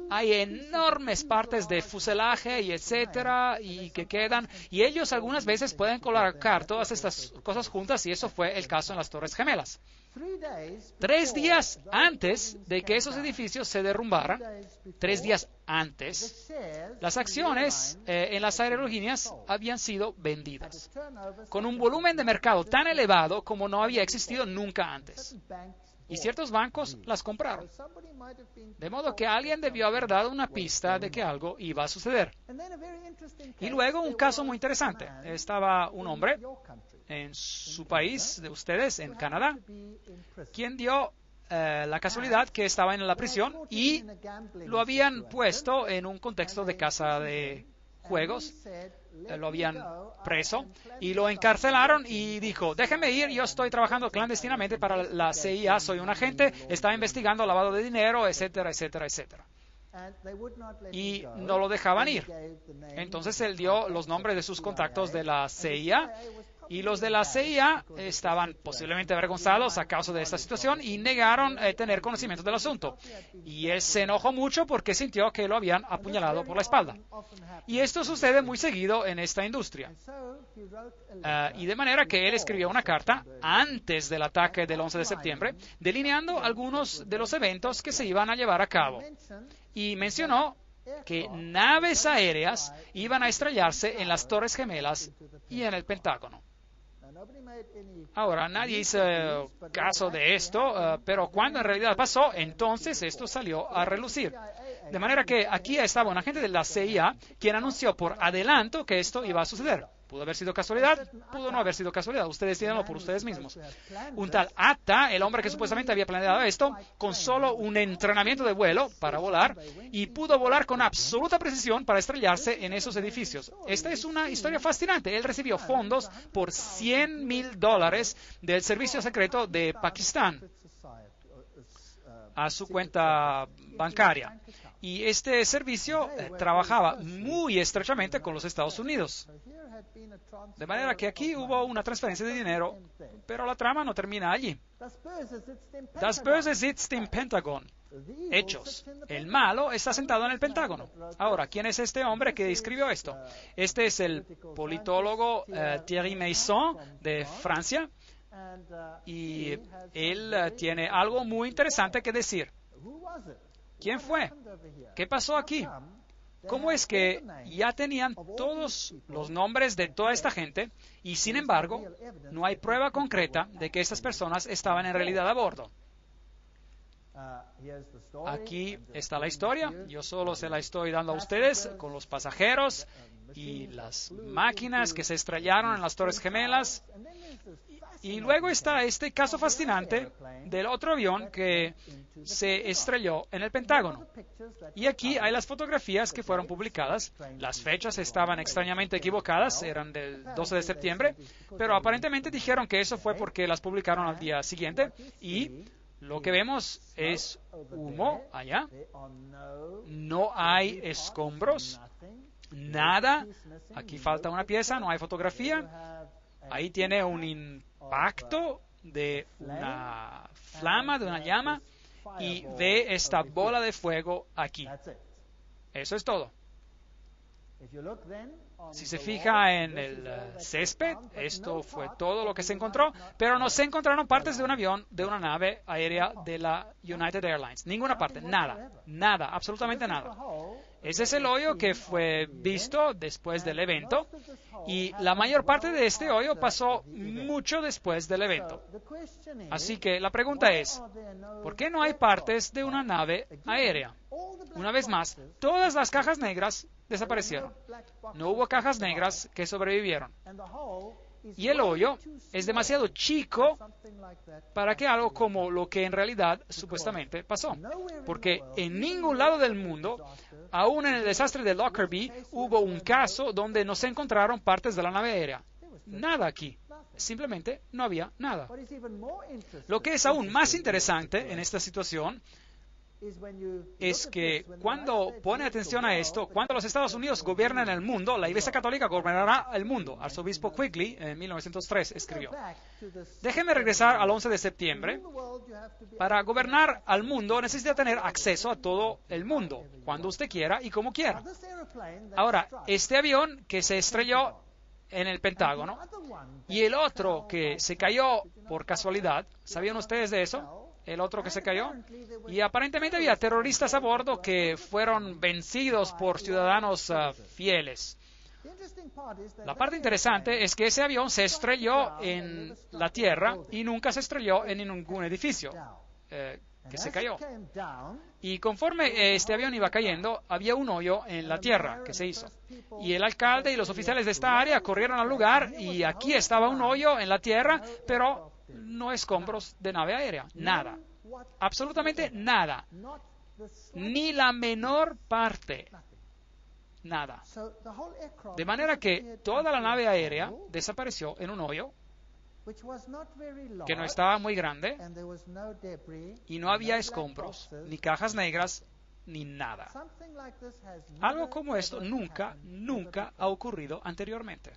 hay enormes partes de fuselaje y etcétera, y que quedan, y ellos algunas veces pueden colocar todas estas cosas juntas, y eso fue el caso en las Torres Gemelas. 3 días antes de que esos edificios se derrumbaran, 3 días antes, las acciones en las aerolíneas habían sido vendidas, con un volumen de mercado tan elevado como no había existido nunca antes. Y ciertos bancos las compraron. De modo que alguien debió haber dado una pista de que algo iba a suceder. Y luego un caso muy interesante. Estaba un hombre en su país, de ustedes, en Canadá, quien dio la casualidad que estaba en la prisión y lo habían puesto en un contexto de casa de juegos. Lo habían preso y lo encarcelaron y dijo: déjeme ir, yo estoy trabajando clandestinamente para la CIA, soy un agente, estaba investigando lavado de dinero, etcétera, etcétera, etcétera. Y no lo dejaban ir. Entonces él dio los nombres de sus contactos de la CIA, y los de la CIA estaban posiblemente avergonzados a causa de esta situación y negaron tener conocimiento del asunto. Y él se enojó mucho porque sintió que lo habían apuñalado por la espalda. Y esto sucede muy seguido en esta industria. Y de manera que él escribió una carta antes del ataque del 11 de septiembre, delineando algunos de los eventos que se iban a llevar a cabo. Y mencionó que naves aéreas iban a estrellarse en las Torres Gemelas y en el Pentágono. Ahora, nadie hizo caso de esto, pero cuando en realidad pasó, entonces esto salió a relucir. De manera que aquí estaba un agente de la CIA quien anunció por adelanto que esto iba a suceder. ¿Pudo haber sido casualidad? Pudo no haber sido casualidad. Ustedes díganlo por ustedes mismos. Un tal Atta, el hombre que supuestamente había planeado esto, con solo un entrenamiento de vuelo para volar, y pudo volar con absoluta precisión para estrellarse en esos edificios. Esta es una historia fascinante. Él recibió fondos por $100,000 del servicio secreto de Pakistán. a su cuenta bancaria. Y este servicio trabajaba muy estrechamente con los Estados Unidos. De manera que aquí hubo una transferencia de dinero, pero la trama no termina allí. Das Böse sitzt im Pentagon. Hechos. El malo está sentado en el Pentágono. Ahora, ¿quién es este hombre que escribió esto? Este es el politólogo Thierry Meyssan de Francia. Y él tiene algo muy interesante que decir. ¿Quién fue? ¿Qué pasó aquí? ¿Cómo es que ya tenían todos los nombres de toda esta gente y sin embargo no hay prueba concreta de que estas personas estaban en realidad a bordo? Aquí está la historia. Yo solo se la estoy dando a ustedes con los pasajeros y las máquinas que se estrellaron en las Torres Gemelas. Y luego está este caso fascinante del otro avión que se estrelló en el Pentágono. Y aquí hay las fotografías que fueron publicadas. Las fechas estaban extrañamente equivocadas, eran del 12 de septiembre, pero aparentemente dijeron que eso fue porque las publicaron al día siguiente. Y lo que vemos es humo allá. No hay escombros, nada. Aquí falta una pieza, no hay fotografía. Ahí tiene un impacto de una flama, de una llama, y ve esta bola de fuego aquí. Eso es todo. Si se fija en el césped, esto fue todo lo que se encontró, pero no se encontraron partes de un avión, de una nave aérea de la United Airlines. Ninguna parte, nada, nada, absolutamente nada. Ese es el hoyo que fue visto después del evento y la mayor parte de este hoyo pasó mucho después del evento. Así que la pregunta es, ¿por qué no hay partes de una nave aérea? Una vez más, todas las cajas negras desaparecieron. No hubo cajas negras que sobrevivieron. Y el hoyo es demasiado chico para que algo como lo que en realidad supuestamente pasó. Porque en ningún lado del mundo, aún en el desastre de Lockerbie, hubo un caso donde no se encontraron partes de la nave aérea. Nada aquí. Simplemente no había nada. Lo que es aún más interesante en esta situación es que cuando pone atención a esto, cuando los Estados Unidos gobiernan el mundo, la Iglesia Católica gobernará el mundo. Arzobispo Quigley en 1903 escribió. Déjenme regresar al 11 de septiembre. Para gobernar al mundo necesita tener acceso a todo el mundo, cuando usted quiera y como quiera. Ahora, este avión que se estrelló en el Pentágono y el otro que se cayó por casualidad, ¿sabían ustedes de eso? El otro que se cayó, y aparentemente había terroristas a bordo que fueron vencidos por ciudadanos fieles. La parte interesante es que ese avión se estrelló en la tierra y nunca se estrelló en ningún edificio que se cayó. Y conforme este avión iba cayendo, había un hoyo en la tierra que se hizo. Y el alcalde y los oficiales de esta área corrieron al lugar y aquí estaba un hoyo en la tierra, pero no escombros de nave aérea, nada, absolutamente nada, ni la menor parte, nada. De manera que toda la nave aérea desapareció en un hoyo que no estaba muy grande y no había escombros, ni cajas negras, ni nada. Algo como esto nunca ha ocurrido anteriormente.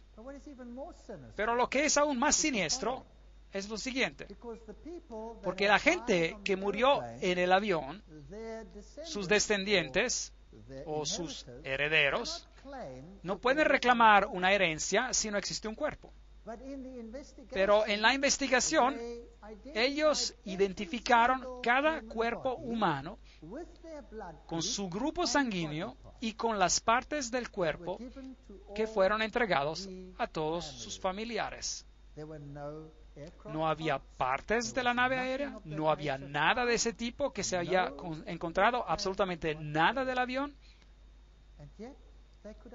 Pero lo que es aún más siniestro es lo siguiente, porque la gente que murió en el avión, sus descendientes o sus herederos, no pueden reclamar una herencia si no existe un cuerpo. Pero en la investigación, ellos identificaron cada cuerpo humano con su grupo sanguíneo y con las partes del cuerpo que fueron entregados a todos sus familiares. No había partes de la nave aérea, no había nada de ese tipo que se había encontrado, absolutamente nada del avión.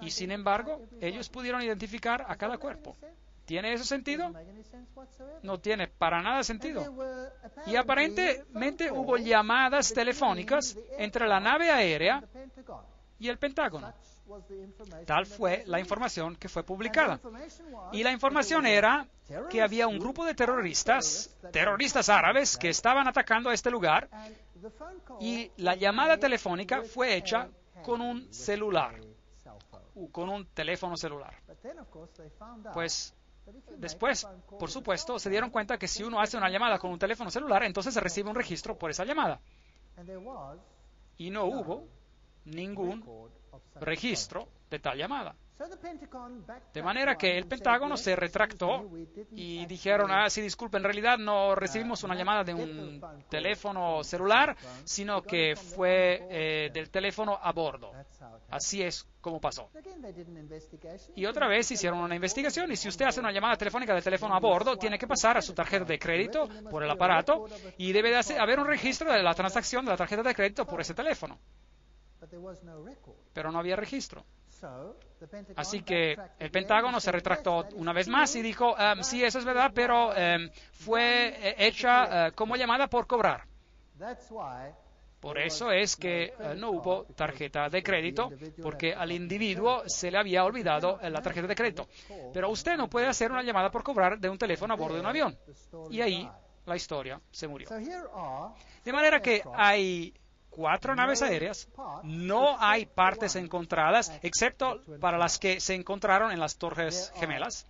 Y sin embargo, ellos pudieron identificar a cada cuerpo. ¿Tiene eso sentido? No tiene para nada sentido. Y aparentemente hubo llamadas telefónicas entre la nave aérea y el Pentágono. Tal fue la información que fue publicada. Y la información era que había un grupo de terroristas árabes, que estaban atacando a este lugar, y la llamada telefónica fue hecha con un celular, con un teléfono celular. Pues después, por supuesto, se dieron cuenta que si uno hace una llamada con un teléfono celular, entonces se recibe un registro por esa llamada. Y no hubo ningún registro de tal llamada. De manera que el Pentágono se retractó y dijeron, sí, disculpe, en realidad no recibimos una llamada de un teléfono celular, sino que fue del teléfono a bordo. Así es como pasó. Y otra vez hicieron una investigación, y si usted hace una llamada telefónica del teléfono a bordo, tiene que pasar a su tarjeta de crédito por el aparato, y debe de haber un registro de la transacción de la tarjeta de crédito por ese teléfono. Pero no había registro. Así que el Pentágono se retractó una vez más y dijo, sí, eso es verdad, pero fue hecha como llamada por cobrar. Por eso es que no hubo tarjeta de crédito, porque al individuo se le había olvidado la tarjeta de crédito. Pero usted no puede hacer una llamada por cobrar de un teléfono a bordo de un avión. Y ahí la historia se murió. De manera que hay 4 naves aéreas, no hay partes encontradas, excepto para las que se encontraron en las Torres Gemelas.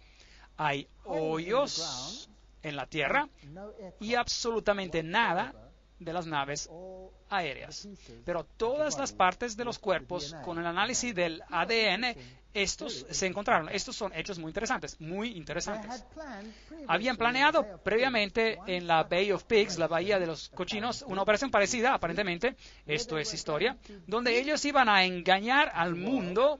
Hay hoyos en la tierra y absolutamente nada de las naves aéreas. Pero todas las partes de los cuerpos, con el análisis del ADN, estos se encontraron. Estos son hechos muy interesantes. Habían planeado previamente en la Bay of Pigs, la Bahía de los Cochinos, una operación parecida, aparentemente, esto es historia, donde ellos iban a engañar al mundo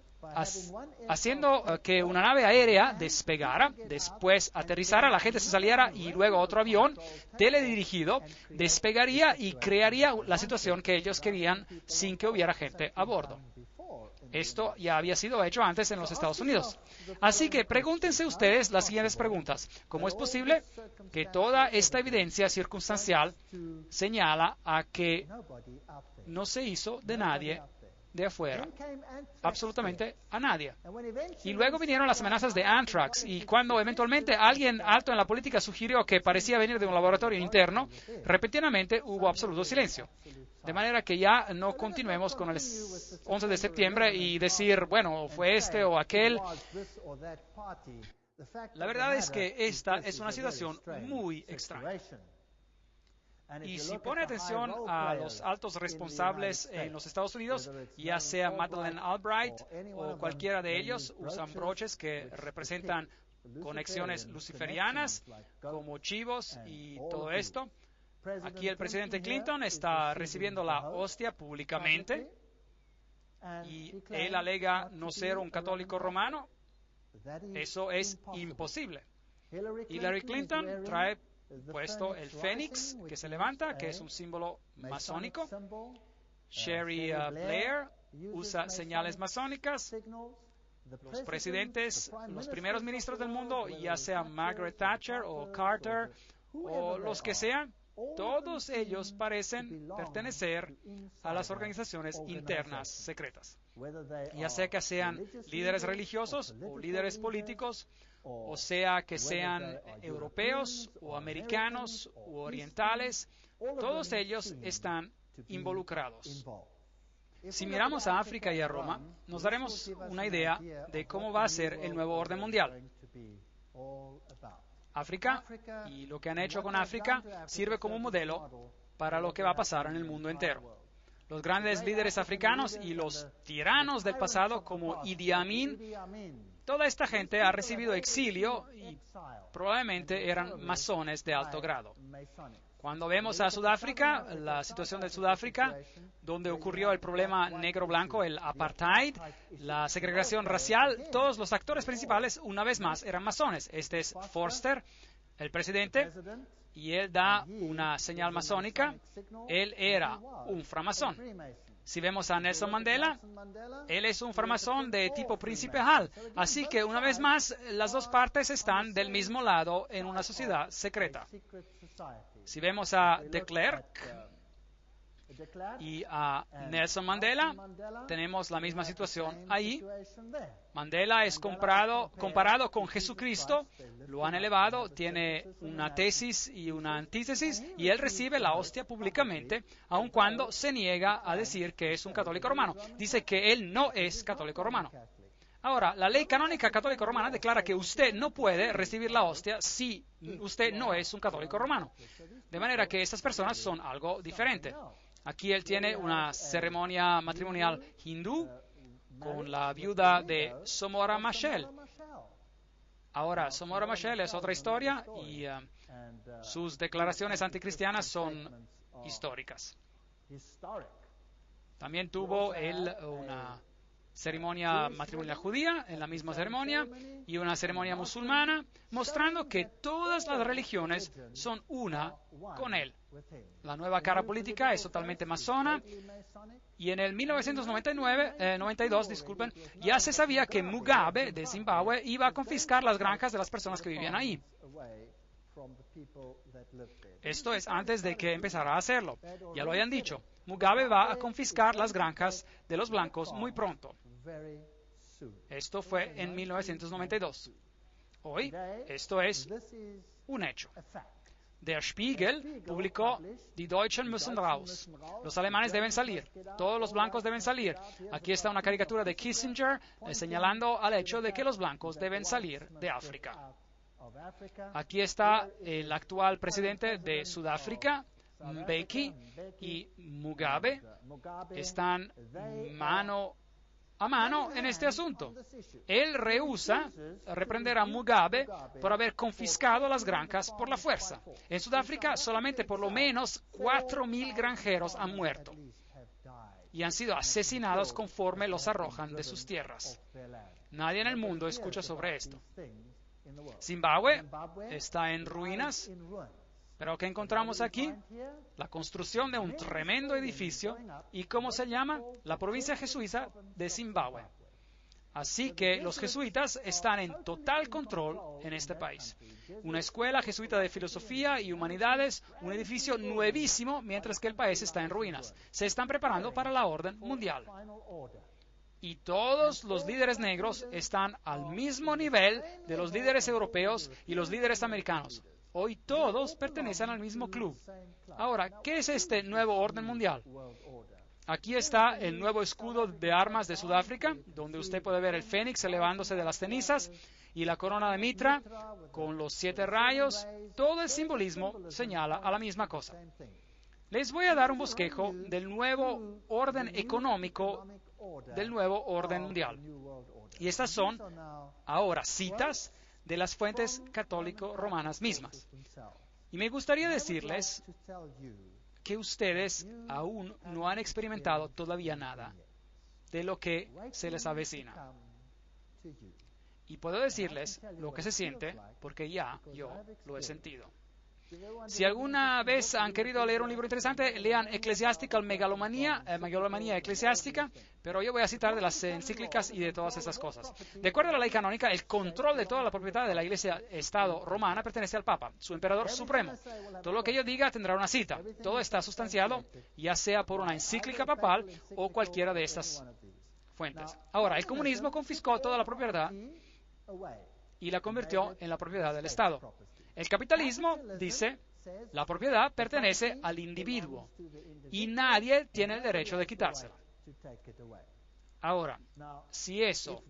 haciendo que una nave aérea despegara, después aterrizara, la gente se saliera y luego otro avión teledirigido despegaría y crearía la situación que ellos querían sin que hubiera gente a bordo. Esto ya había sido hecho antes en los Estados Unidos. Así que pregúntense ustedes las siguientes preguntas. ¿Cómo es posible que toda esta evidencia circunstancial señala a que no se hizo de nadie de afuera? Absolutamente a nadie. Y luego vinieron las amenazas de Anthrax, y cuando eventualmente alguien alto en la política sugirió que parecía venir de un laboratorio interno, repentinamente hubo absoluto silencio. De manera que ya no continuemos con el 11 de septiembre y decir, bueno, fue este o aquel. La verdad es que esta es una situación muy extraña. Y si pone atención a los altos responsables en los Estados Unidos, ya sea Madeleine Albright o cualquiera de ellos, usan broches que representan conexiones luciferianas, como chivos y todo esto. Aquí el presidente Clinton está recibiendo la hostia públicamente y él alega no ser un católico romano. Eso es imposible. Hillary Clinton trae puesto el fénix que se levanta, que es un símbolo masónico. Sherry Blair usa señales masónicas. Los presidentes, los primeros ministros del mundo, ya sea Margaret Thatcher o Carter o los que sean, todos ellos parecen pertenecer a las organizaciones internas secretas. Ya sea que sean líderes religiosos o líderes políticos, o sea que sean europeos o americanos o orientales, todos ellos están involucrados. Si miramos a África y a Roma, nos daremos una idea de cómo va a ser el nuevo orden mundial. África y lo que han hecho con África sirve como un modelo para lo que va a pasar en el mundo entero. Los grandes líderes africanos y los tiranos del pasado como Idi Amin, toda esta gente ha recibido exilio y probablemente eran masones de alto grado. Cuando vemos a Sudáfrica, la situación de Sudáfrica, donde ocurrió el problema negro-blanco, el apartheid, la segregación racial, todos los actores principales, una vez más, eran masones. Este es Forster, el presidente, y él da una señal masónica. Él era un framasón. Si vemos a Nelson Mandela, él es un framasón de tipo príncipe Hall. Así que, una vez más, las dos partes están del mismo lado en una sociedad secreta. Si vemos a de Klerk, Y a Nelson Mandela tenemos la misma situación ahí. Mandela es comparado con Jesucristo, lo han elevado, tiene una tesis y una antítesis, y él recibe la hostia públicamente, aun cuando se niega a decir que es un católico romano. Dice que él no es católico romano. Ahora, la ley canónica católica romana declara que usted no puede recibir la hostia si usted no es un católico romano. De manera que estas personas son algo diferente. Aquí él tiene una ceremonia matrimonial hindú con la viuda de Somora Machel. Ahora, Somora Machel es otra historia y sus declaraciones anticristianas son históricas. También tuvo él una ceremonia matrimonial judía en la misma ceremonia y una ceremonia musulmana, mostrando que todas las religiones son una con él. La nueva cara política es totalmente masona y en el 1992, ya se sabía que Mugabe de Zimbabue iba a confiscar las granjas de las personas que vivían ahí. Esto es antes de que empezara a hacerlo. Ya lo habían dicho. Mugabe va a confiscar las granjas de los blancos muy pronto. Esto fue en 1992. Hoy, esto es un hecho. Der Spiegel publicó Die Deutschen müssen raus. Los alemanes deben salir. Todos los blancos deben salir. Aquí está una caricatura de Kissinger señalando al hecho de que los blancos deben salir de África. Aquí está el actual presidente de Sudáfrica, Mbeki, y Mugabe. Están mano a mano en este asunto. Él rehúsa reprender a Mugabe por haber confiscado las granjas por la fuerza. En Sudáfrica solamente por lo menos 4.000 granjeros han muerto y han sido asesinados conforme los arrojan de sus tierras. Nadie en el mundo escucha sobre esto. Zimbabue está en ruinas, pero ¿qué encontramos aquí? La construcción de un tremendo edificio. ¿Y cómo se llama? La provincia jesuita de Zimbabue. Así que los jesuitas están en total control en este país. Una escuela jesuita de filosofía y humanidades, un edificio nuevísimo, mientras que el país está en ruinas. Se están preparando para la orden mundial. Y todos los líderes negros están al mismo nivel de los líderes europeos y los líderes americanos. Hoy todos pertenecen al mismo club. Ahora, ¿qué es este nuevo orden mundial? Aquí está el nuevo escudo de armas de Sudáfrica, donde usted puede ver el fénix elevándose de las cenizas y la corona de Mitra con los 7 rayos. Todo el simbolismo señala a la misma cosa. Les voy a dar un bosquejo del nuevo orden económico del nuevo orden mundial. Y estas son ahora citas de las fuentes católico-romanas mismas. Y me gustaría decirles que ustedes aún no han experimentado todavía nada de lo que se les avecina. Y puedo decirles lo que se siente porque ya yo lo he sentido. Si alguna vez han querido leer un libro interesante, lean Ecclesiastical Megalomanía eclesiástica, pero yo voy a citar de las encíclicas y de todas esas cosas. De acuerdo a la ley canónica, el control de toda la propiedad de la Iglesia-Estado romana pertenece al Papa, su emperador supremo. Todo lo que yo diga tendrá una cita. Todo está sustanciado, ya sea por una encíclica papal o cualquiera de estas fuentes. Ahora, el comunismo confiscó toda la propiedad y la convirtió en la propiedad del Estado. El capitalismo dice, la propiedad pertenece al individuo y nadie tiene el derecho de quitársela. Ahora, si eso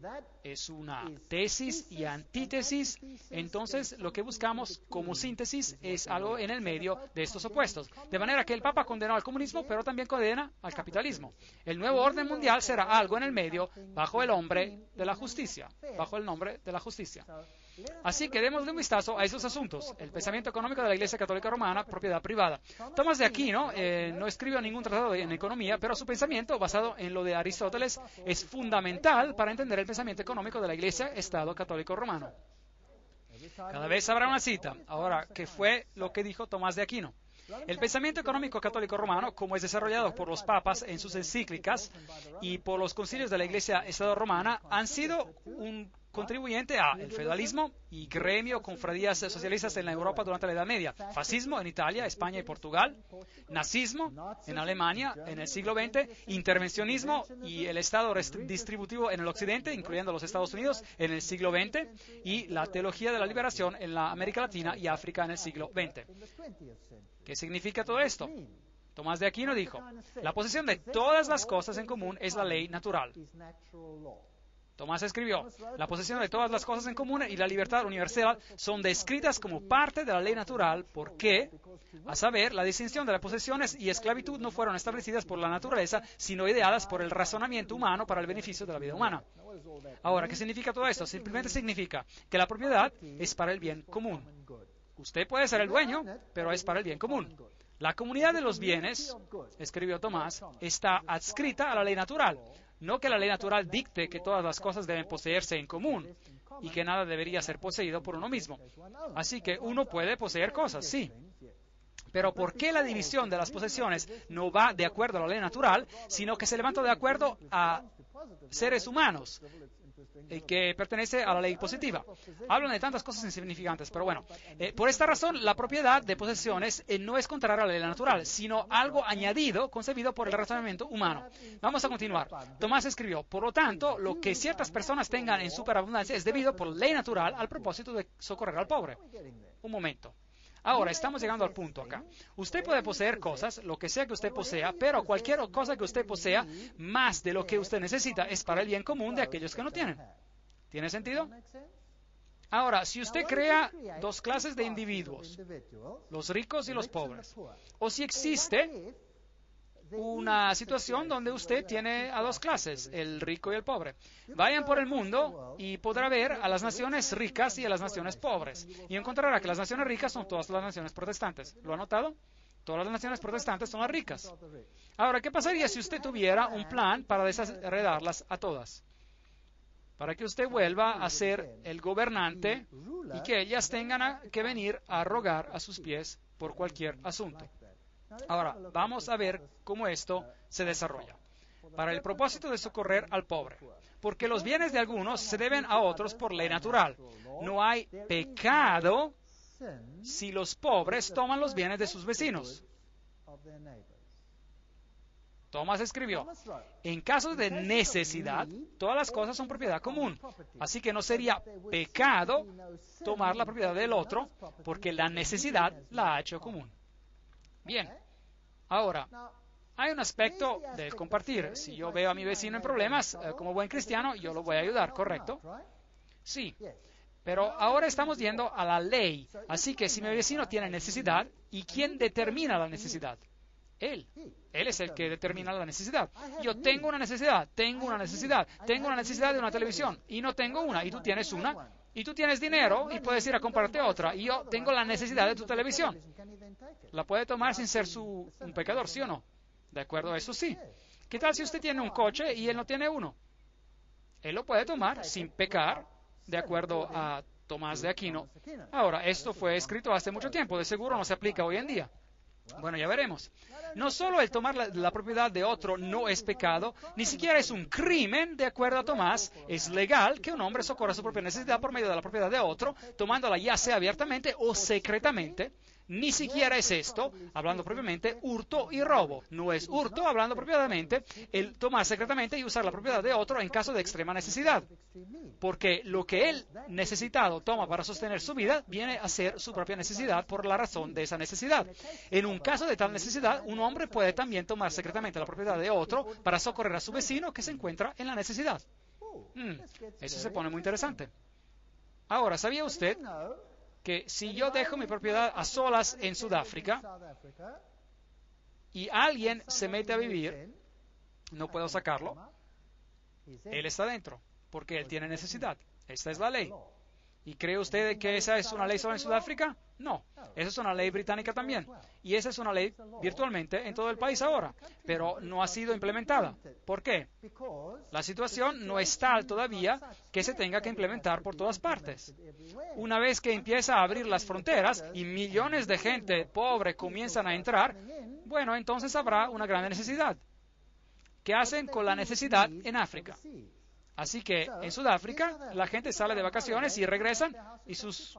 es una tesis y antítesis, entonces lo que buscamos como síntesis es algo en el medio de estos opuestos. De manera que el Papa condenó al comunismo, pero también condena al capitalismo. El nuevo orden mundial será algo en el medio bajo el nombre de la justicia, bajo el nombre de la justicia. Así que démosle un vistazo a esos asuntos. El pensamiento económico de la Iglesia Católica Romana, propiedad privada. Tomás de Aquino no escribió ningún tratado en economía, pero su pensamiento, basado en lo de Aristóteles, es fundamental para entender el pensamiento económico de la Iglesia Estado Católico Romano. Cada vez habrá una cita. Ahora, ¿qué fue lo que dijo Tomás de Aquino? El pensamiento económico católico romano, como es desarrollado por los papas en sus encíclicas y por los concilios de la Iglesia Estado Romana, han sido un contribuyente a el feudalismo y gremio cofradías socialistas en la Europa durante la Edad Media, fascismo en Italia, España y Portugal, nazismo en Alemania en el siglo XX, intervencionismo y el Estado distributivo en el Occidente, incluyendo los Estados Unidos, en el siglo XX, y la teología de la liberación en la América Latina y África en el siglo XX. ¿Qué significa todo esto? Tomás de Aquino dijo, la posesión de todas las cosas en común es la ley natural. Tomás escribió, la posesión de todas las cosas en común y la libertad universal son descritas como parte de la ley natural porque, a saber, la distinción de las posesiones y esclavitud no fueron establecidas por la naturaleza, sino ideadas por el razonamiento humano para el beneficio de la vida humana. Ahora, ¿qué significa todo esto? Simplemente significa que la propiedad es para el bien común. Usted puede ser el dueño, pero es para el bien común. La comunidad de los bienes, escribió Tomás, está adscrita a la ley natural. No que la ley natural dicte que todas las cosas deben poseerse en común y que nada debería ser poseído por uno mismo. Así que uno puede poseer cosas, sí. Pero ¿por qué la división de las posesiones no va de acuerdo a la ley natural, sino que se levanta de acuerdo a seres humanos que pertenece a la ley positiva? Hablan de tantas cosas insignificantes, pero bueno, por esta razón la propiedad de posesiones no es contraria a la ley natural, sino algo añadido, concebido por el razonamiento humano. Vamos a continuar. Tomás escribió, por lo tanto, lo que ciertas personas tengan en superabundancia es debido por ley natural al propósito de socorrer al pobre. Un momento. Ahora, estamos llegando al punto acá. Usted puede poseer cosas, lo que sea que usted posea, pero cualquier cosa que usted posea, más de lo que usted necesita, es para el bien común de aquellos que no tienen. ¿Tiene sentido? Ahora, si usted crea dos clases de individuos, los ricos y los pobres, o si existe una situación donde usted tiene a dos clases, el rico y el pobre. Vayan por el mundo y podrá ver a las naciones ricas y a las naciones pobres. Y encontrará que las naciones ricas son todas las naciones protestantes. ¿Lo ha notado? Todas las naciones protestantes son las ricas. Ahora, ¿qué pasaría si usted tuviera un plan para desheredarlas a todas? Para que usted vuelva a ser el gobernante y que ellas tengan que venir a rogar a sus pies por cualquier asunto. Ahora, vamos a ver cómo esto se desarrolla. Para el propósito de socorrer al pobre. Porque los bienes de algunos se deben a otros por ley natural. No hay pecado si los pobres toman los bienes de sus vecinos. Tomás escribió, en caso de necesidad, todas las cosas son propiedad común. Así que no sería pecado tomar la propiedad del otro, porque la necesidad la ha hecho común. Bien, ahora, hay un aspecto del compartir. Si yo veo a mi vecino en problemas, como buen cristiano, yo lo voy a ayudar, ¿correcto? Sí, pero ahora estamos yendo a la ley. Así que si mi vecino tiene necesidad, ¿y quién determina la necesidad? Él. Él es el que determina la necesidad. Yo tengo una necesidad de una televisión, y no tengo una, y tú tienes una. Y tú tienes dinero y puedes ir a comprarte otra. Y yo tengo la necesidad de tu televisión. ¿La puede tomar sin ser un pecador, sí o no? De acuerdo a eso, sí. ¿Qué tal si usted tiene un coche y él no tiene uno? Él lo puede tomar sin pecar, de acuerdo a Tomás de Aquino. Ahora, esto fue escrito hace mucho tiempo. De seguro no se aplica hoy en día. Bueno, ya veremos. No solo el tomar la propiedad de otro no es pecado, ni siquiera es un crimen, de acuerdo a Tomás. Es legal que un hombre socorra su propia necesidad por medio de la propiedad de otro, tomándola ya sea abiertamente o secretamente. Ni siquiera es esto, hablando propiamente, hurto y robo. No es hurto, hablando propiamente, el tomar secretamente y usar la propiedad de otro en caso de extrema necesidad. Porque lo que él necesitado toma para sostener su vida viene a ser su propia necesidad por la razón de esa necesidad. En un caso de tal necesidad, un hombre puede también tomar secretamente la propiedad de otro para socorrer a su vecino que se encuentra en la necesidad. Eso se pone muy interesante. Ahora, ¿sabía usted que si yo dejo mi propiedad a solas en Sudáfrica y alguien se mete a vivir, no puedo sacarlo? Él está dentro, porque él tiene necesidad. Esta es la ley. ¿Y cree usted que esa es una ley solo en Sudáfrica? No, esa es una ley británica también. Y esa es una ley virtualmente en todo el país ahora, pero no ha sido implementada. ¿Por qué? La situación no es tal todavía que se tenga que implementar por todas partes. Una vez que empieza a abrir las fronteras y millones de gente pobre comienzan a entrar, bueno, entonces habrá una gran necesidad. ¿Qué hacen con la necesidad en África? Así que en Sudáfrica la gente sale de vacaciones y regresan y sus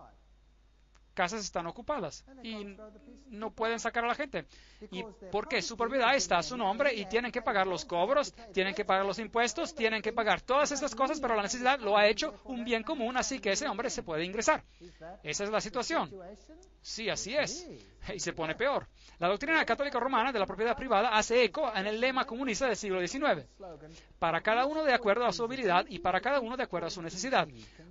casas están ocupadas y no pueden sacar a la gente. ¿Y por qué? Su propiedad está a su nombre y tienen que pagar los cobros, tienen que pagar los impuestos, tienen que pagar todas estas cosas, pero la necesidad lo ha hecho un bien común, así que ese hombre se puede ingresar. Esa es la situación. Sí, así es. Y se pone peor. La doctrina católica romana de la propiedad privada hace eco en el lema comunista del siglo XIX. Para cada uno de acuerdo a su habilidad y para cada uno de acuerdo a su necesidad.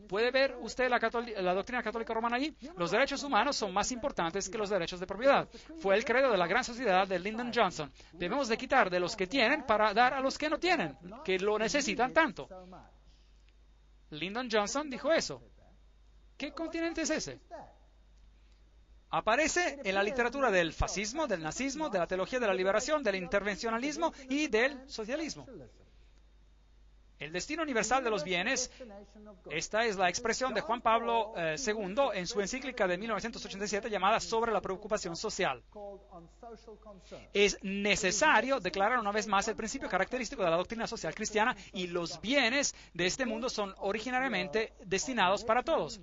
¿Puede ver usted la doctrina católica romana allí? Los derechos humanos son más importantes que los derechos de propiedad. Fue el credo de la gran sociedad de Lyndon Johnson. Debemos de quitar de los que tienen para dar a los que no tienen, que lo necesitan tanto. Lyndon Johnson dijo eso. ¿Qué continente es ese? Aparece en la literatura del fascismo, del nazismo, de la teología de la liberación, del intervencionalismo y del socialismo. El destino universal de los bienes, esta es la expresión de Juan Pablo II en su encíclica de 1987 llamada Sobre la preocupación social. Es necesario declarar una vez más el principio característico de la doctrina social cristiana y los bienes de este mundo son originariamente destinados para todos.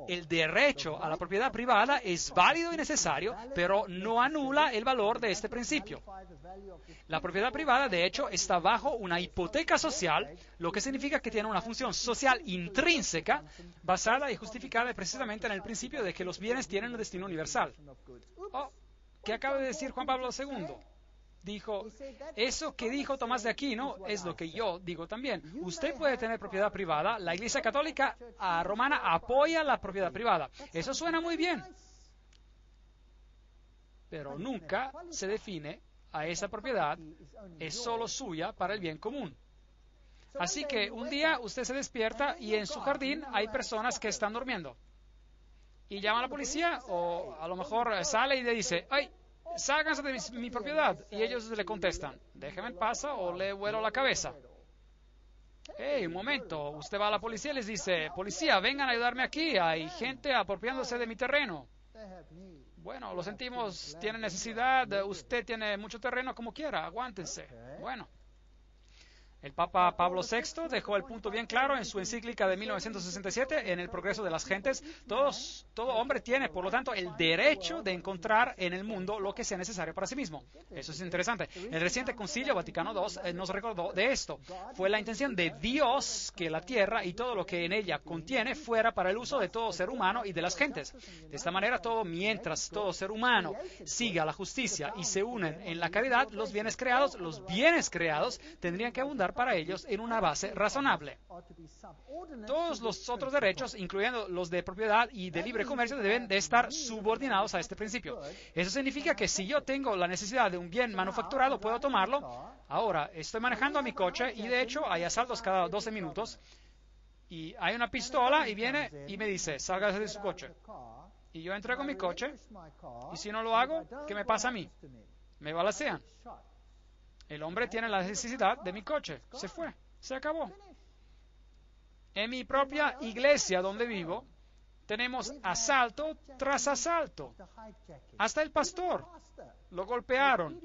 El derecho a la propiedad privada es válido y necesario, pero no anula el valor de este principio. La propiedad privada, de hecho, está bajo una hipoteca social, lo que significa que tiene una función social intrínseca, basada y justificada precisamente en el principio de que los bienes tienen un destino universal. Oh, ¿qué acaba de decir Juan Pablo II? Dijo, eso que dijo Tomás de Aquino es lo que yo digo también. Usted puede tener propiedad privada. La Iglesia Católica Romana apoya la propiedad privada. Eso suena muy bien. Pero nunca se define a esa propiedad. Es solo suya para el bien común. Así que un día usted se despierta y en su jardín hay personas que están durmiendo. Y llama a la policía o a lo mejor sale y le dice, ¡ay! Ságanse de mi propiedad. Y ellos le contestan, déjeme en paz o le vuelo la cabeza. Hey, un momento. Usted va a la policía y les dice, policía, vengan a ayudarme aquí. Hay gente apropiándose de mi terreno. Bueno, lo sentimos, tiene necesidad. Usted tiene mucho terreno, como quiera. Aguántense. Bueno. El Papa Pablo VI dejó el punto bien claro en su encíclica de 1967, en el progreso de las gentes. Todo hombre tiene, por lo tanto, el derecho de encontrar en el mundo lo que sea necesario para sí mismo. Eso es interesante. El reciente Concilio Vaticano II nos recordó de esto. Fue la intención de Dios que la tierra y todo lo que en ella contiene fuera para el uso de todo ser humano y de las gentes. De esta manera, mientras todo ser humano siga la justicia y se unen en la caridad, los bienes creados tendrían que abundar para ellos en una base razonable. Todos los otros derechos, incluyendo los de propiedad y de libre comercio, deben de estar subordinados a este principio. Eso significa que si yo tengo la necesidad de un bien manufacturado, puedo tomarlo. Ahora, estoy manejando mi coche y de hecho hay asaltos cada 12 minutos y hay una pistola y viene y me dice, sálgase de su coche. Y yo entrego mi coche y si no lo hago, ¿qué me pasa a mí? Me balacean. El hombre tiene la necesidad de mi coche. Se fue. Se acabó. En mi propia iglesia donde vivo, tenemos asalto tras asalto. Hasta el pastor lo golpearon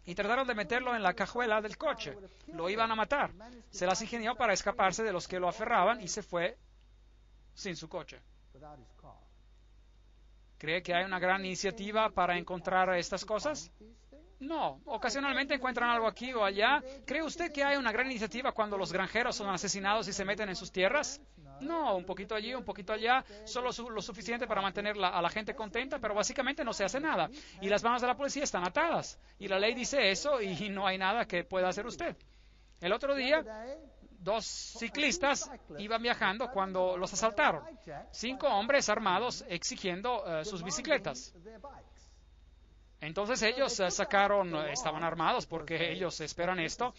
y trataron de meterlo en la cajuela del coche. Lo iban a matar. Se las ingenió para escaparse de los que lo aferraban y se fue sin su coche. ¿Cree que hay una gran iniciativa para encontrar estas cosas? No, ocasionalmente encuentran algo aquí o allá. ¿Cree usted que hay una gran iniciativa cuando los granjeros son asesinados y se meten en sus tierras? No, un poquito allí, un poquito allá, solo lo suficiente para mantener a la gente contenta, pero básicamente no se hace nada. Y las manos de la policía están atadas. Y la ley dice eso y no hay nada que pueda hacer usted. El otro día, 2 ciclistas iban viajando cuando los asaltaron. 5 hombres armados exigiendo sus bicicletas. Entonces ellos estaban armados porque ellos esperan esto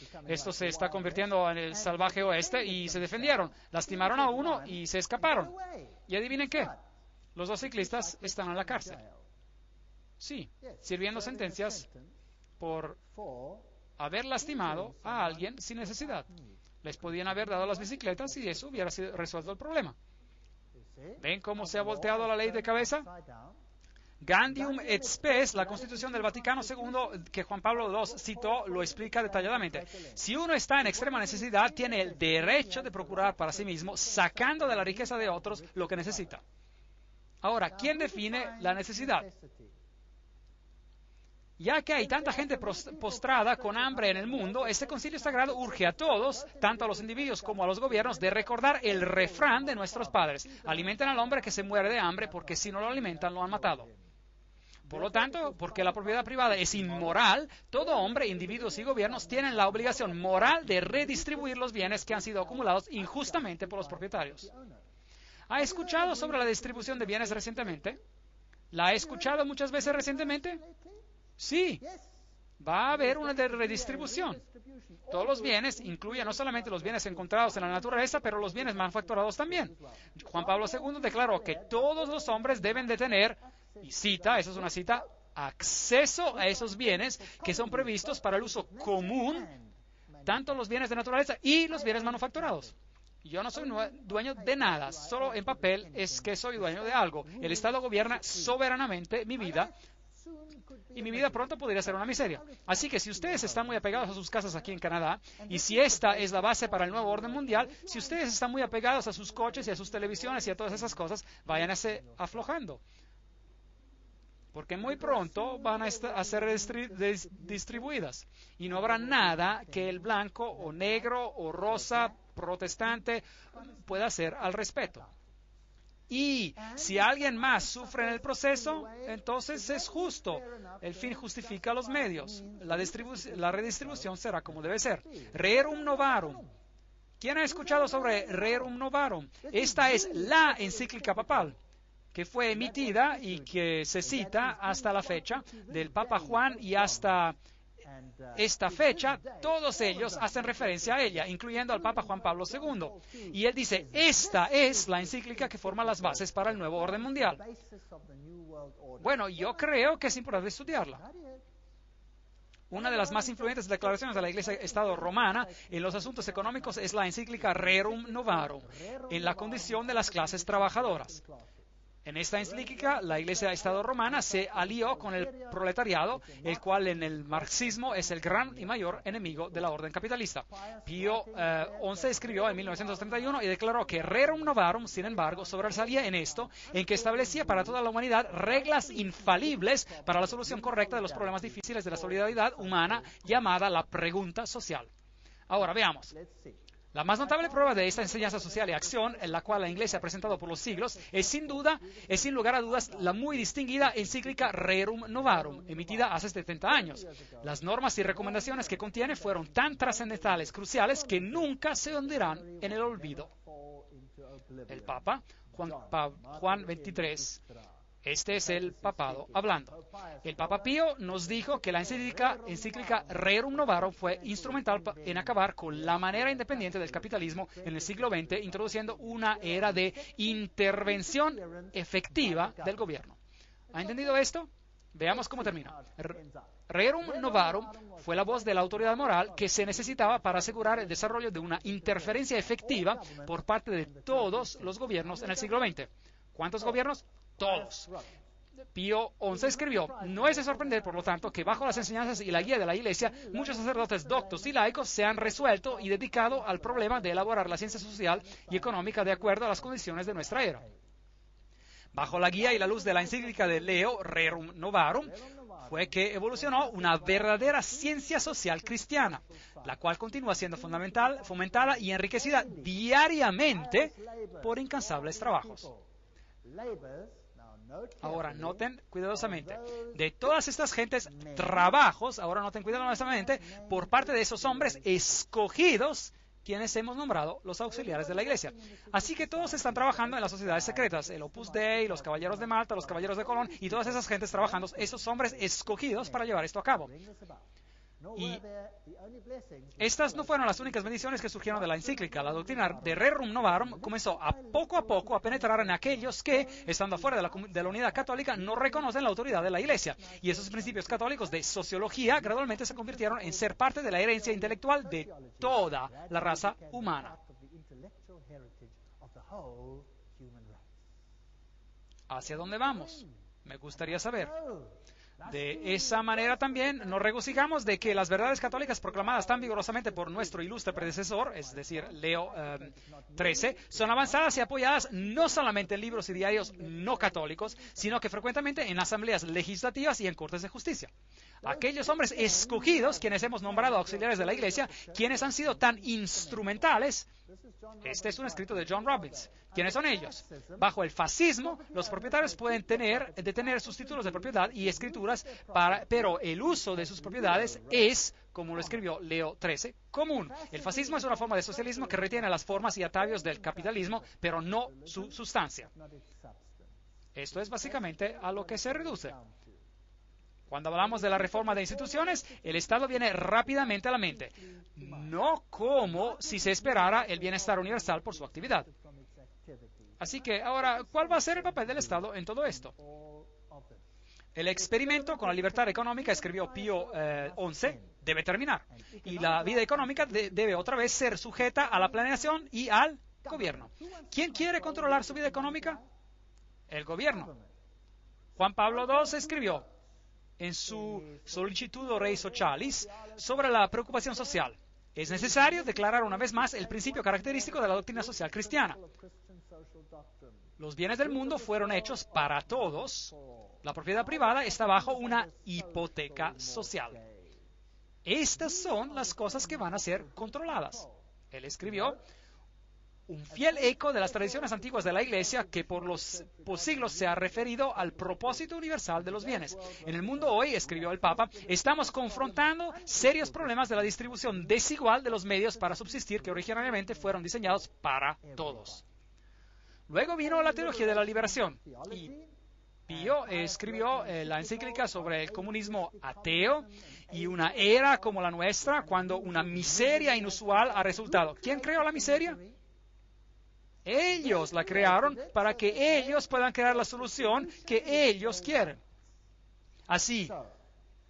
se está convirtiendo en el salvaje oeste y se defendieron, lastimaron a uno y se escaparon. Y adivinen qué, los 2 ciclistas están en la cárcel. Sí, sirviendo sentencias por haber lastimado a alguien sin necesidad. Les podían haber dado las bicicletas y eso hubiera resuelto el problema. ¿Ven cómo se ha volteado la ley de cabeza? Gaudium et Spes, la Constitución del Vaticano II que Juan Pablo II citó, lo explica detalladamente. Si uno está en extrema necesidad, tiene el derecho de procurar para sí mismo, sacando de la riqueza de otros lo que necesita. Ahora, ¿quién define la necesidad? Ya que hay tanta gente postrada con hambre en el mundo, este concilio sagrado urge a todos, tanto a los individuos como a los gobiernos, de recordar el refrán de nuestros padres: alimenten al hombre que se muere de hambre, porque si no lo alimentan, lo han matado. Por lo tanto, porque la propiedad privada es inmoral, todo hombre, individuos y gobiernos tienen la obligación moral de redistribuir los bienes que han sido acumulados injustamente por los propietarios. ¿Ha escuchado sobre la distribución de bienes recientemente? ¿La ha escuchado muchas veces recientemente? Sí, va a haber una redistribución. Todos los bienes incluyen no solamente los bienes encontrados en la naturaleza, pero los bienes manufacturados también. Juan Pablo II declaró que todos los hombres deben de tener, y cita, esa es una cita, acceso a esos bienes que son previstos para el uso común, tanto los bienes de naturaleza y los bienes manufacturados. Yo no soy dueño de nada, solo en papel es que soy dueño de algo. El Estado gobierna soberanamente mi vida, y mi vida pronto podría ser una miseria. Así que si ustedes están muy apegados a sus casas aquí en Canadá, y si esta es la base para el nuevo orden mundial, si ustedes están muy apegados a sus coches y a sus televisiones y a todas esas cosas, váyanse aflojando. Porque muy pronto van a ser distribuidas. Y no habrá nada que el blanco o negro o rosa protestante pueda hacer al respecto. Y si alguien más sufre en el proceso, entonces es justo. El fin justifica los medios. La redistribución será como debe ser. Rerum novarum. ¿Quién ha escuchado sobre Rerum novarum? Esta es la encíclica papal que fue emitida y que se cita hasta la fecha del Papa Juan, y hasta esta fecha todos ellos hacen referencia a ella, incluyendo al Papa Juan Pablo II. Y él dice, esta es la encíclica que forma las bases para el nuevo orden mundial. Bueno, yo creo que es importante estudiarla. Una de las más influyentes declaraciones de la Iglesia-Estado romana en los asuntos económicos es la encíclica Rerum novarum, en la condición de las clases trabajadoras. En esta encíclica, la Iglesia-Estado romana se alió con el proletariado, el cual en el marxismo es el gran y mayor enemigo de la orden capitalista. Pío XI escribió en 1931 y declaró que Rerum novarum, sin embargo, sobresalía en esto, en que establecía para toda la humanidad reglas infalibles para la solución correcta de los problemas difíciles de la solidaridad humana, llamada la pregunta social. Ahora, veamos. La más notable prueba de esta enseñanza social y acción, en la cual la Iglesia ha presentado por los siglos, es sin lugar a dudas, la muy distinguida encíclica Rerum novarum, emitida hace 70 años. Las normas y recomendaciones que contiene fueron tan trascendentales, cruciales, que nunca se hundirán en el olvido. El Papa, Juan XXIII, este es el papado hablando. El Papa Pío nos dijo que la encíclica Rerum novarum fue instrumental en acabar con la manera independiente del capitalismo en el siglo XX, introduciendo una era de intervención efectiva del gobierno. ¿Ha entendido esto? Veamos cómo termina. Rerum novarum fue la voz de la autoridad moral que se necesitaba para asegurar el desarrollo de una interferencia efectiva por parte de todos los gobiernos en el siglo XX. ¿Cuántos gobiernos? Todos. Pío XI escribió, no es de sorprender, por lo tanto, que bajo las enseñanzas y la guía de la Iglesia, muchos sacerdotes doctos y laicos se han resuelto y dedicado al problema de elaborar la ciencia social y económica de acuerdo a las condiciones de nuestra era. Bajo la guía y la luz de la encíclica de Leo, Rerum novarum, fue que evolucionó una verdadera ciencia social cristiana, la cual continúa siendo fomentada y enriquecida diariamente por incansables trabajos. Ahora noten cuidadosamente, de todas estas gentes, trabajos, ahora noten cuidadosamente, por parte de esos hombres escogidos, quienes hemos nombrado los auxiliares de la Iglesia. Así que todos están trabajando en las sociedades secretas, el Opus Dei, los Caballeros de Malta, los Caballeros de Colón, y todas esas gentes trabajando, esos hombres escogidos para llevar esto a cabo. Y estas no fueron las únicas bendiciones que surgieron de la encíclica. La doctrina de Rerum novarum comenzó a poco a penetrar en aquellos que, estando fuera de la unidad católica, no reconocen la autoridad de la Iglesia. Y esos principios católicos de sociología gradualmente se convirtieron en ser parte de la herencia intelectual de toda la raza humana. ¿Hacia dónde vamos? Me gustaría saber. De esa manera también nos regocijamos de que las verdades católicas proclamadas tan vigorosamente por nuestro ilustre predecesor, es decir, Leo XIII, son avanzadas y apoyadas no solamente en libros y diarios no católicos, sino que frecuentemente en asambleas legislativas y en cortes de justicia. Aquellos hombres escogidos, quienes hemos nombrado auxiliares de la Iglesia, quienes han sido tan instrumentales. Este es un escrito de John Robbins. ¿Quiénes son ellos? Bajo el fascismo, los propietarios pueden detener sus títulos de propiedad y escrituras, pero el uso de sus propiedades es, como lo escribió Leo XIII, común. El fascismo es una forma de socialismo que retiene las formas y atavios del capitalismo, pero no su sustancia. Esto es básicamente a lo que se reduce. Cuando hablamos de la reforma de instituciones, el Estado viene rápidamente a la mente, no como si se esperara el bienestar universal por su actividad. Así que, ahora, ¿cuál va a ser el papel del Estado en todo esto? El experimento con la libertad económica, escribió Pío XI, debe terminar. Y la vida económica debe otra vez ser sujeta a la planeación y al gobierno. ¿Quién quiere controlar su vida económica? El gobierno. Juan Pablo II escribió en su Sollicitudo Rei Socialis sobre la preocupación social. Es necesario declarar una vez más el principio característico de la doctrina social cristiana. Los bienes del mundo fueron hechos para todos. La propiedad privada está bajo una hipoteca social. Estas son las cosas que van a ser controladas. Él escribió un fiel eco de las tradiciones antiguas de la Iglesia que por siglos se ha referido al propósito universal de los bienes. En el mundo hoy, escribió el Papa, estamos confrontando serios problemas de la distribución desigual de los medios para subsistir que originariamente fueron diseñados para todos. Luego vino la teología de la liberación y Pío escribió la encíclica sobre el comunismo ateo y una era como la nuestra cuando una miseria inusual ha resultado. ¿Quién creó la miseria? Ellos la crearon para que ellos puedan crear la solución que ellos quieren. Así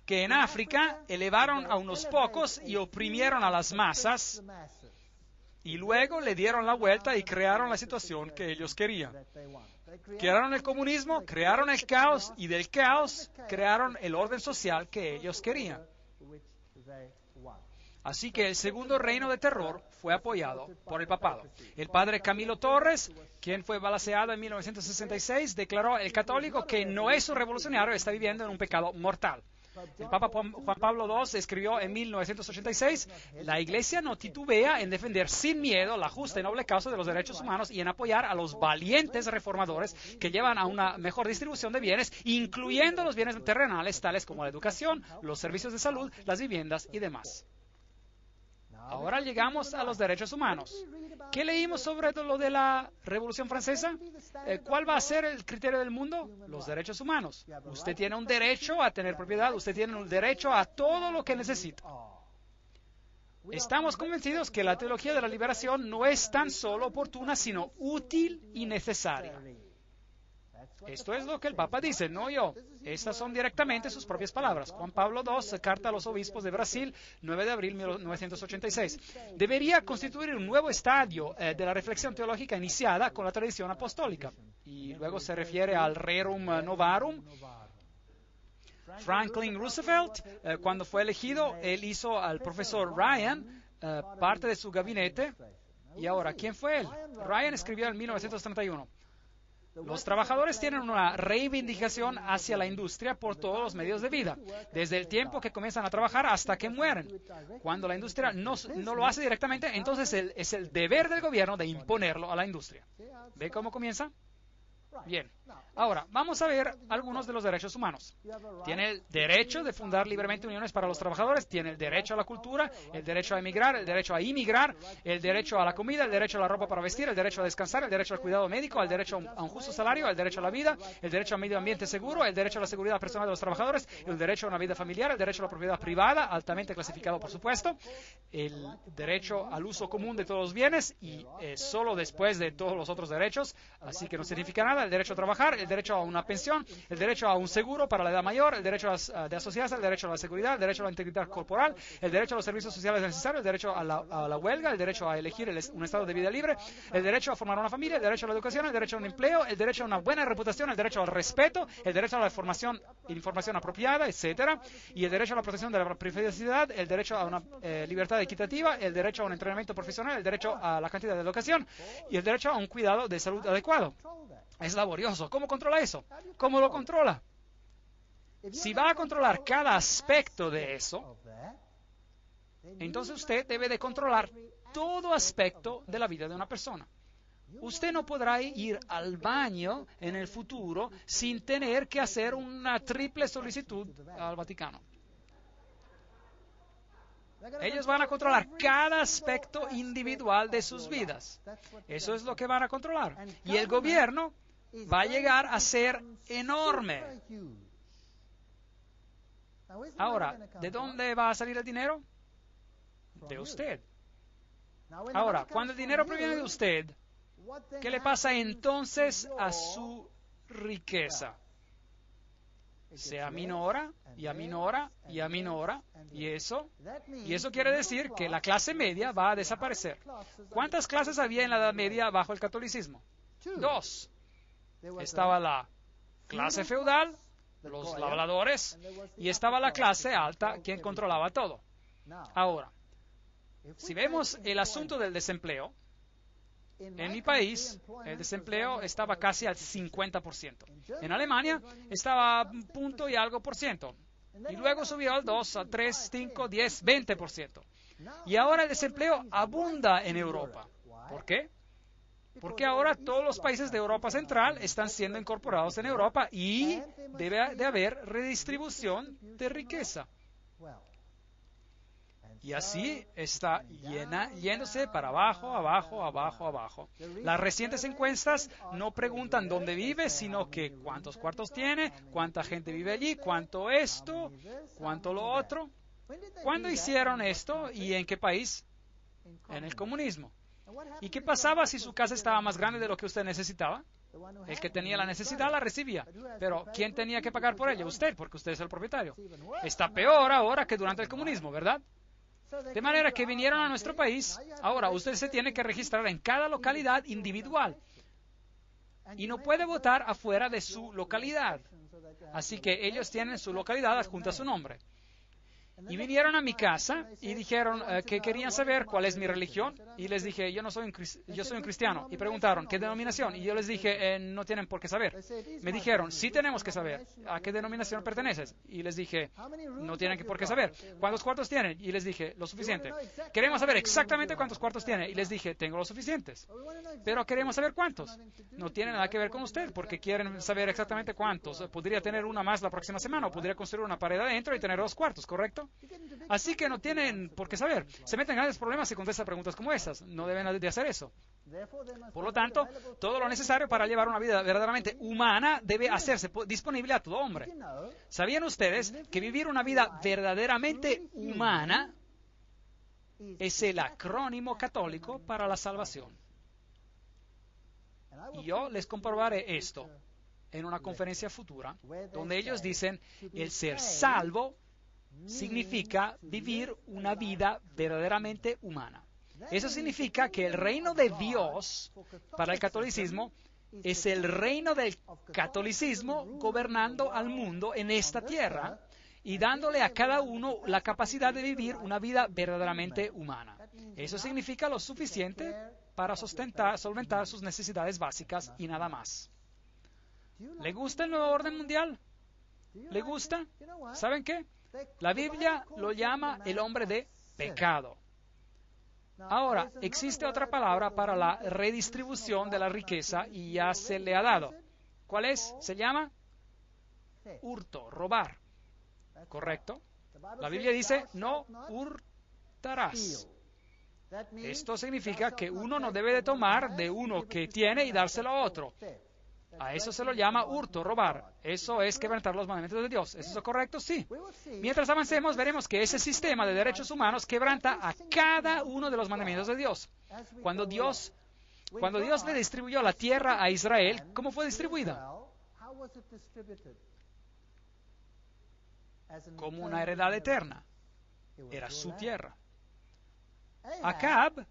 que en África elevaron a unos pocos y oprimieron a las masas y luego le dieron la vuelta y crearon la situación que ellos querían. Crearon el comunismo, crearon el caos y del caos crearon el orden social que ellos querían. Así que el segundo reino de terror fue apoyado por el papado. El padre Camilo Torres, quien fue balaceado en 1966, declaró el católico que no es un revolucionario, está viviendo en un pecado mortal. El Papa Juan Pablo II escribió en 1986, la Iglesia no titubea en defender sin miedo la justa y noble causa de los derechos humanos y en apoyar a los valientes reformadores que llevan a una mejor distribución de bienes, incluyendo los bienes terrenales, tales como la educación, los servicios de salud, las viviendas y demás. Ahora llegamos a los derechos humanos. ¿Qué leímos sobre lo de la Revolución Francesa? ¿Cuál va a ser el criterio del mundo? Los derechos humanos. Usted tiene un derecho a tener propiedad, usted tiene un derecho a todo lo que necesita. Estamos convencidos que la teología de la liberación no es tan solo oportuna, sino útil y necesaria. Esto es lo que el Papa dice, no yo. Estas son directamente sus propias palabras. Juan Pablo II, carta a los obispos de Brasil, 9 de abril de 1986. Debería constituir un nuevo estadio de la reflexión teológica iniciada con la tradición apostólica. Y luego se refiere al Rerum Novarum. Franklin Roosevelt, cuando fue elegido, él hizo al profesor Ryan parte de su gabinete. Y ahora, ¿quién fue él? Ryan escribió en 1931. Los trabajadores tienen una reivindicación hacia la industria por todos los medios de vida, desde el tiempo que comienzan a trabajar hasta que mueren. Cuando la industria no lo hace directamente, entonces es el deber del gobierno de imponerlo a la industria. ¿Ve cómo comienza? Bien. Ahora, vamos a ver algunos de los derechos humanos. Tiene el derecho de fundar libremente uniones para los trabajadores, tiene el derecho a la cultura, el derecho a emigrar, el derecho a inmigrar, el derecho a la comida, el derecho a la ropa para vestir, el derecho a descansar, el derecho al cuidado médico, el derecho a un justo salario, el derecho a la vida, el derecho a medio ambiente seguro, el derecho a la seguridad personal de los trabajadores, el derecho a una vida familiar, el derecho a la propiedad privada, altamente clasificado por supuesto, el derecho al uso común de todos los bienes y solo después de todos los otros derechos, así que no significa nada, el derecho a trabajar, el derecho a una pensión, el derecho a un seguro para la edad mayor, el derecho de asociarse, el derecho a la seguridad, el derecho a la integridad corporal, el derecho a los servicios sociales necesarios, el derecho a la huelga, el derecho a elegir un estado de vida libre, el derecho a formar una familia, el derecho a la educación, el derecho a un empleo, el derecho a una buena reputación, el derecho al respeto, el derecho a la información apropiada, etcétera, y el derecho a la protección de la privacidad, el derecho a una libertad equitativa, el derecho a un entrenamiento profesional, el derecho a la cantidad de educación y el derecho a un cuidado de salud adecuado. Es laborioso. ¿Cómo controla eso? ¿Cómo lo controla? Si va a controlar cada aspecto de eso, entonces usted debe de controlar todo aspecto de la vida de una persona. Usted no podrá ir al baño en el futuro sin tener que hacer una triple solicitud al Vaticano. Ellos van a controlar cada aspecto individual de sus vidas. Eso es lo que van a controlar. Y el gobierno va a llegar a ser enorme. Ahora, ¿de dónde va a salir el dinero? De usted. Ahora, cuando el dinero proviene de usted, ¿qué le pasa entonces a su riqueza? Se aminora y aminora y aminora y eso quiere decir que la clase media va a desaparecer. ¿Cuántas clases había en la Edad Media bajo el catolicismo? 2. Estaba la clase feudal, los labradores, y estaba la clase alta, quien controlaba todo. Ahora, si vemos el asunto del desempleo, en mi país, el desempleo estaba casi al 50%. En Alemania estaba punto y algo por ciento. Y luego subió al 2, al 3, 5, 10, 20%. Y ahora el desempleo abunda en Europa. ¿Por qué? Porque ahora todos los países de Europa Central están siendo incorporados en Europa y debe de haber redistribución de riqueza. Y así está yéndose para abajo, abajo, abajo, abajo. Las recientes encuestas no preguntan dónde vive, sino que cuántos cuartos tiene, cuánta gente vive allí, cuánto esto, cuánto lo otro. ¿Cuándo hicieron esto y en qué país? En el comunismo. ¿Y qué pasaba si su casa estaba más grande de lo que usted necesitaba? El que tenía la necesidad la recibía. Pero ¿quién tenía que pagar por ella? Usted, porque usted es el propietario. Está peor ahora que durante el comunismo, ¿verdad? De manera que vinieron a nuestro país. Ahora, usted se tiene que registrar en cada localidad individual. Y no puede votar afuera de su localidad. Así que ellos tienen su localidad adjunta a su nombre. Y vinieron a mi casa y dijeron que querían saber cuál es mi religión. Y les dije, yo soy un cristiano. Y preguntaron, ¿qué denominación? Y yo les dije, no tienen por qué saber. Me dijeron, sí tenemos que saber. ¿A qué denominación perteneces? Y les dije, no tienen por qué saber. ¿Cuántos cuartos tienen? Y les dije, lo suficiente. Queremos saber exactamente cuántos cuartos tiene. Y les dije, tengo los suficientes. Pero queremos saber cuántos. No tiene nada que ver con usted, porque quieren saber exactamente cuántos. Podría tener una más la próxima semana, o podría construir una pared adentro y tener 2 cuartos, ¿correcto? Así que no tienen por qué saber. Se meten en grandes problemas si contestan preguntas como esas. No deben de hacer eso. Por lo tanto, todo lo necesario para llevar una vida verdaderamente humana debe hacerse disponible a todo hombre. ¿Sabían ustedes que vivir una vida verdaderamente humana es el acrónimo católico para la salvación? Y yo les comprobaré esto en una conferencia futura, donde ellos dicen, el ser salvo significa vivir una vida verdaderamente humana. Eso significa que el reino de Dios para el catolicismo es el reino del catolicismo gobernando al mundo en esta tierra y dándole a cada uno la capacidad de vivir una vida verdaderamente humana. Eso significa lo suficiente para solventar sus necesidades básicas y nada más. ¿Le gusta el nuevo orden mundial? ¿Le gusta? ¿Saben qué? La Biblia lo llama el hombre de pecado. Ahora, existe otra palabra para la redistribución de la riqueza y ya se le ha dado. ¿Cuál es? Se llama hurto, robar. ¿Correcto? La Biblia dice, no hurtarás. Esto significa que uno no debe de tomar de uno que tiene y dárselo a otro. A eso se lo llama hurto, robar. Eso es quebrantar los mandamientos de Dios. ¿Es eso correcto? Sí. Mientras avancemos, veremos que ese sistema de derechos humanos quebranta a cada uno de los mandamientos de Dios. Cuando Dios Cuando Dios le distribuyó la tierra a Israel, ¿cómo fue distribuida? Como una heredad eterna. Era su tierra. Acab,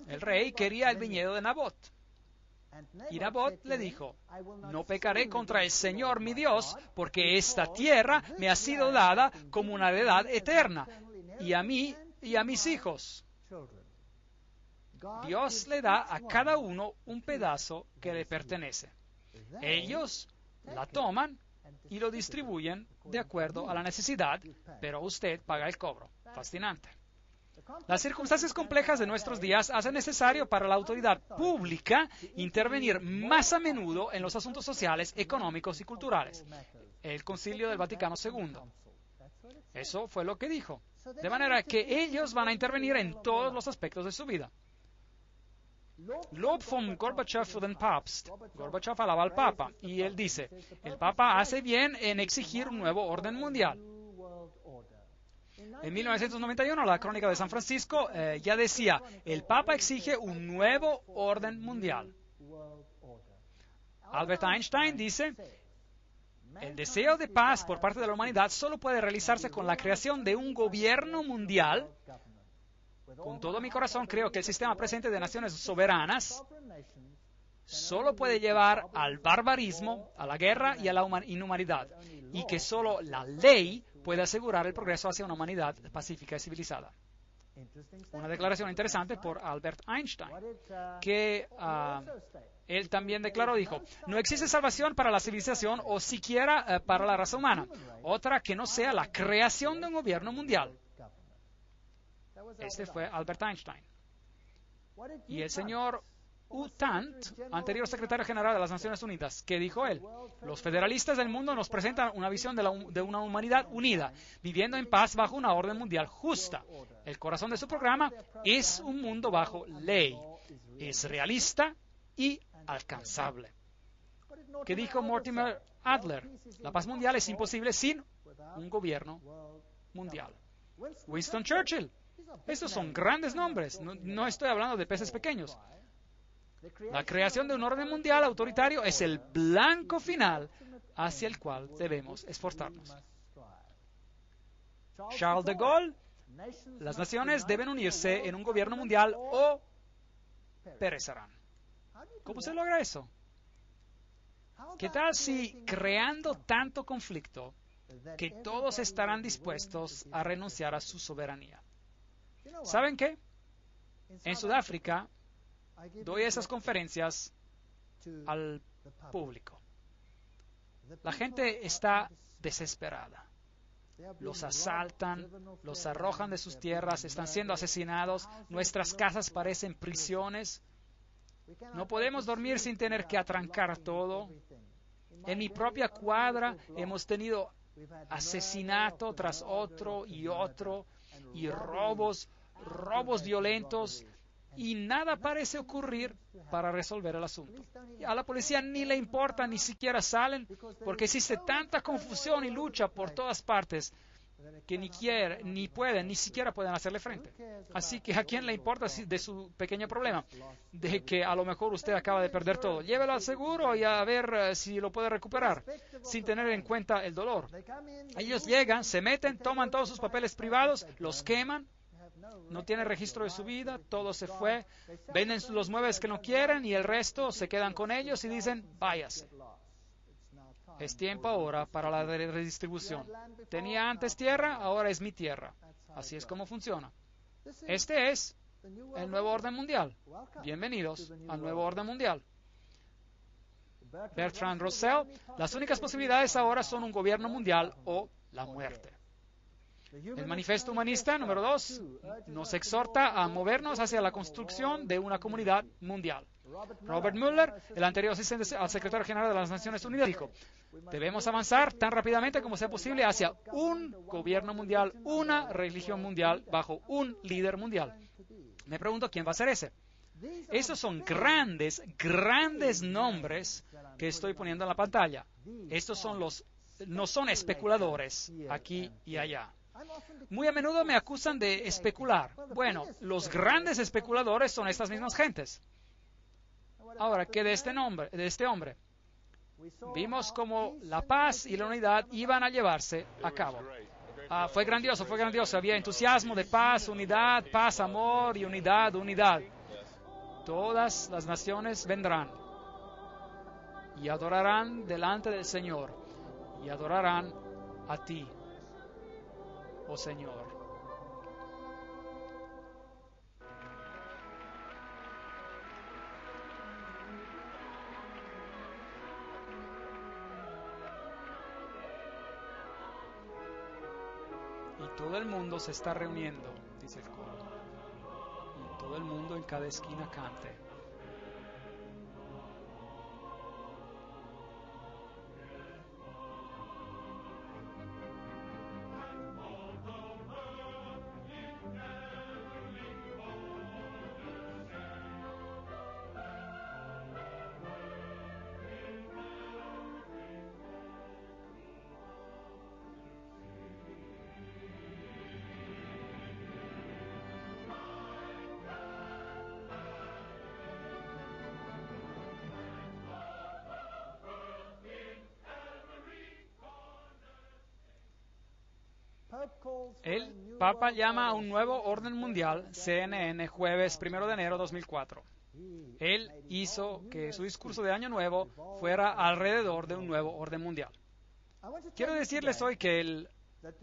el rey, quería el viñedo de Nabot. Y Nabot le dijo, no pecaré contra el Señor mi Dios, porque esta tierra me ha sido dada como una heredad eterna, y a mí y a mis hijos. Dios le da a cada uno un pedazo que le pertenece. Ellos la toman y lo distribuyen de acuerdo a la necesidad, pero usted paga el cobro. Fascinante. Las circunstancias complejas de nuestros días hacen necesario para la autoridad pública intervenir más a menudo en los asuntos sociales, económicos y culturales. El Concilio del Vaticano II. Eso fue lo que dijo. De manera que ellos van a intervenir en todos los aspectos de su vida. Lob von Gorbachev für den Papst. Gorbachev alaba al Papa y él dice, el Papa hace bien en exigir un nuevo orden mundial. En 1991, la Crónica de San Francisco ya decía, el Papa exige un nuevo orden mundial. Albert Einstein dice, el deseo de paz por parte de la humanidad solo puede realizarse con la creación de un gobierno mundial. Con todo mi corazón creo que el sistema presente de naciones soberanas solo puede llevar al barbarismo, a la guerra y a la inhumanidad, y que solo la ley puede asegurar el progreso hacia una humanidad pacífica y civilizada. Una declaración interesante por Albert Einstein, que él también declaró, dijo, no existe salvación para la civilización o siquiera para la raza humana, otra que no sea la creación de un gobierno mundial. Este fue Albert Einstein. Y el señor U Thant, anterior secretario general de las Naciones Unidas, ¿qué dijo él? Los federalistas del mundo nos presentan una visión de una humanidad unida, viviendo en paz bajo una orden mundial justa. El corazón de su programa es un mundo bajo ley. Es realista y alcanzable. ¿Qué dijo Mortimer Adler? La paz mundial es imposible sin un gobierno mundial. Winston Churchill. Estos son grandes nombres. No estoy hablando de peces pequeños. La creación de un orden mundial autoritario es el blanco final hacia el cual debemos esforzarnos. Charles de Gaulle, las naciones deben unirse en un gobierno mundial o perecerán. ¿Cómo se logra eso? ¿Qué tal si creando tanto conflicto que todos estarán dispuestos a renunciar a su soberanía? ¿Saben qué? En Sudáfrica doy esas conferencias al público. La gente está desesperada. Los asaltan, los arrojan de sus tierras, están siendo asesinados, nuestras casas parecen prisiones. No podemos dormir sin tener que atrancar todo. En mi propia cuadra hemos tenido asesinato tras otro y robos violentos, y nada parece ocurrir para resolver el asunto. A la policía ni le importa, ni siquiera salen, porque existe tanta confusión y lucha por todas partes que ni siquiera pueden hacerle frente. Así que ¿a quién le importa de su pequeño problema? De que a lo mejor usted acaba de perder todo. Llévelo al seguro y a ver si lo puede recuperar, sin tener en cuenta el dolor. Ellos llegan, se meten, toman todos sus papeles privados, los queman, no tiene registro de su vida, todo se fue, venden los muebles que no quieren y el resto se quedan con ellos y dicen, váyase. Es tiempo ahora para la redistribución. Tenía antes tierra, ahora es mi tierra. Así es como funciona. Este es el nuevo orden mundial. Bienvenidos al nuevo orden mundial. Bertrand Russell, las únicas posibilidades ahora son un gobierno mundial o la muerte. El Manifiesto Humanista número 2 nos exhorta a movernos hacia la construcción de una comunidad mundial. Robert Mueller, el anterior asistente al secretario general de las Naciones Unidas, dijo, debemos avanzar tan rápidamente como sea posible hacia un gobierno mundial, una religión mundial, bajo un líder mundial. Me pregunto, ¿quién va a ser ese? Esos son grandes nombres que estoy poniendo en la pantalla. Estos no son especuladores aquí y allá. Muy a menudo me acusan de especular. Bueno, los grandes especuladores son estas mismas gentes. Ahora, ¿qué de este hombre? Vimos cómo la paz y la unidad iban a llevarse a cabo. Fue grandioso, fue grandioso. Había entusiasmo de paz, amor y unidad, unidad. Todas las naciones vendrán y adorarán delante del Señor y adorarán a ti, oh Señor. Y todo el mundo se está reuniendo, dice el coro. Y todo el mundo en cada esquina cante. El Papa llama a un nuevo orden mundial, CNN, jueves 1 de enero de 2004. Él hizo que su discurso de Año Nuevo fuera alrededor de un nuevo orden mundial. Quiero decirles hoy que el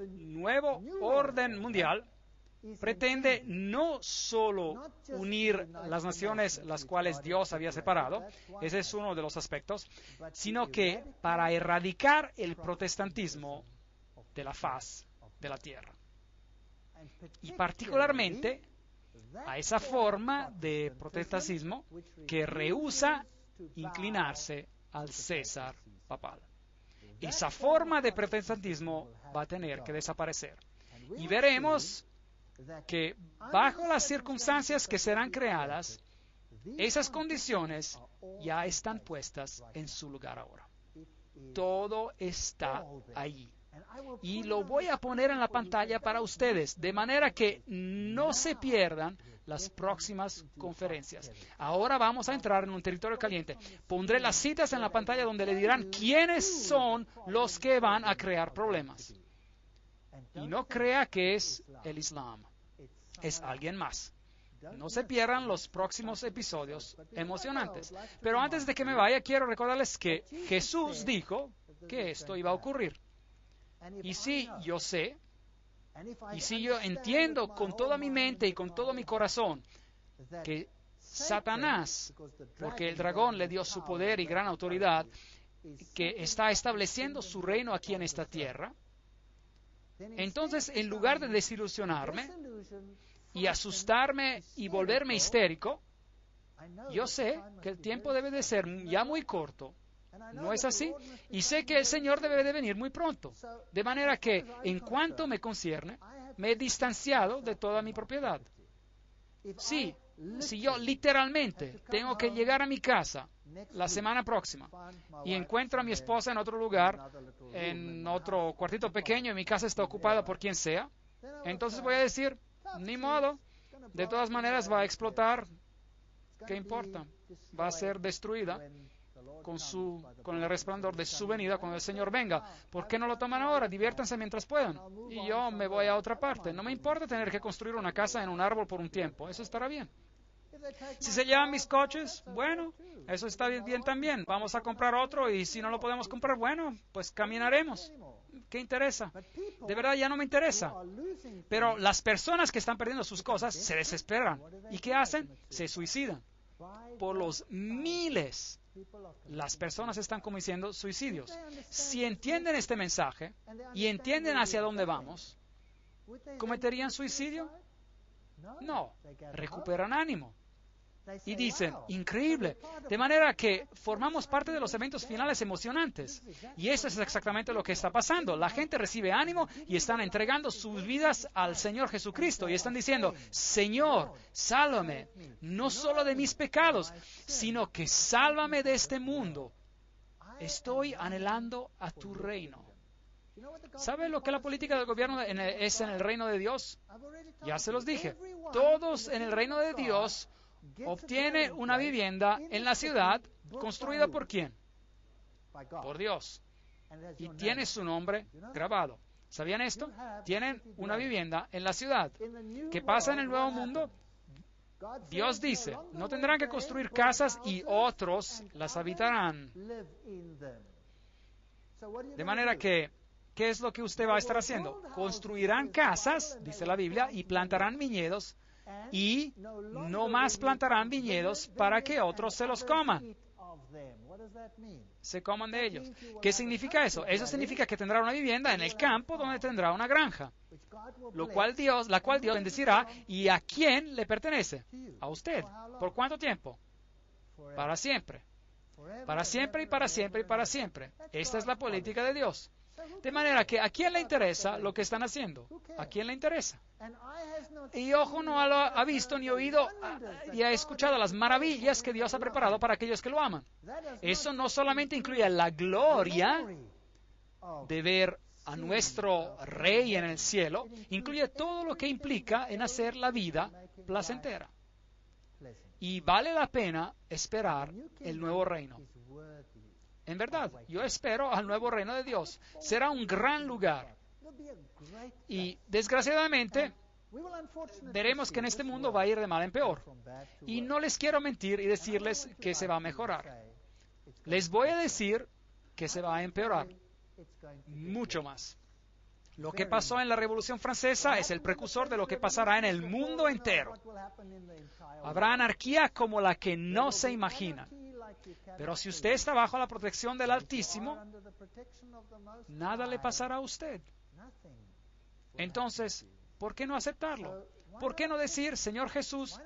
nuevo orden mundial pretende no solo unir las naciones las cuales Dios había separado, ese es uno de los aspectos, sino que para erradicar el protestantismo de la faz de la tierra. Y particularmente a esa forma de protestantismo que rehúsa inclinarse al César papal. Esa forma de protestantismo va a tener que desaparecer. Y veremos que bajo las circunstancias que serán creadas, esas condiciones ya están puestas en su lugar ahora. Todo está ahí. Y lo voy a poner en la pantalla para ustedes, de manera que no se pierdan las próximas conferencias. Ahora vamos a entrar en un territorio caliente. Pondré las citas en la pantalla donde le dirán quiénes son los que van a crear problemas. Y no crea que es el Islam, es alguien más. No se pierdan los próximos episodios emocionantes. Pero antes de que me vaya, quiero recordarles que Jesús dijo que esto iba a ocurrir. Y si yo sé, y si yo entiendo con toda mi mente y con todo mi corazón que Satanás, porque el dragón le dio su poder y gran autoridad, que está estableciendo su reino aquí en esta tierra, entonces en lugar de desilusionarme y asustarme y volverme histérico, yo sé que el tiempo debe de ser ya muy corto. ¿No es así? Y sé que el Señor debe de venir muy pronto. De manera que, en cuanto me concierne, me he distanciado de toda mi propiedad. Sí, si yo literalmente tengo que llegar a mi casa la semana próxima y encuentro a mi esposa en otro lugar, en otro cuartito pequeño y mi casa está ocupada por quien sea, entonces voy a decir, ni modo, de todas maneras va a explotar, ¿qué importa? Va a ser destruida con el resplandor de su venida cuando el Señor venga. ¿Por qué no lo toman ahora? Diviértanse mientras puedan. Y yo me voy a otra parte. No me importa tener que construir una casa en un árbol por un tiempo. Eso estará bien. Si se llevan mis coches, bueno, eso está bien también. Vamos a comprar otro y si no lo podemos comprar, bueno, pues caminaremos. ¿Qué interesa? De verdad ya no me interesa. Pero las personas que están perdiendo sus cosas se desesperan. ¿Y qué hacen? Se suicidan. Por los miles. Las personas están cometiendo suicidios. Si entienden este mensaje y entienden hacia dónde vamos, ¿cometerían suicidio? No, recuperan ánimo. Y dicen, increíble. De manera que formamos parte de los eventos finales emocionantes. Y eso es exactamente lo que está pasando. La gente recibe ánimo y están entregando sus vidas al Señor Jesucristo. Y están diciendo, Señor, sálvame, no solo de mis pecados, sino que sálvame de este mundo. Estoy anhelando a tu reino. ¿Sabe lo que la política del gobierno es en el reino de Dios? Ya se los dije. Todos en el reino de Dios obtiene una vivienda en la ciudad construida por ¿quién? Por Dios. Y tiene su nombre grabado. ¿Sabían esto? Tienen una vivienda en la ciudad. ¿Qué pasa en el Nuevo Mundo? Dios dice, no tendrán que construir casas y otros las habitarán. De manera que, ¿qué es lo que usted va a estar haciendo? Construirán casas, dice la Biblia, y plantarán viñedos, y no más plantarán viñedos para que otros se los coman. Se coman de ellos. ¿Qué significa eso? Eso significa que tendrá una vivienda en el campo donde tendrá una granja, la cual Dios bendecirá. ¿Y a quién le pertenece? A usted. ¿Por cuánto tiempo? Para siempre. Para siempre y para siempre y para siempre. Esta es la política de Dios. De manera que, ¿a quién le interesa lo que están haciendo? ¿A quién le interesa? Y ojo no ha visto ni oído y ha escuchado las maravillas que Dios ha preparado para aquellos que lo aman. Eso no solamente incluye la gloria de ver a nuestro Rey en el cielo, incluye todo lo que implica en hacer la vida placentera. Y vale la pena esperar el nuevo reino. En verdad, yo espero al nuevo reino de Dios. Será un gran lugar. Y desgraciadamente, veremos que en este mundo va a ir de mal en peor. Y no les quiero mentir y decirles que se va a mejorar. Les voy a decir que se va a empeorar mucho más. Lo que pasó en la Revolución Francesa es el precursor de lo que pasará en el mundo entero. Habrá anarquía como la que no se imagina. Pero si usted está bajo la protección del Altísimo, nada le pasará a usted. Entonces, ¿por qué no aceptarlo? ¿Por qué no decir, Señor Jesús,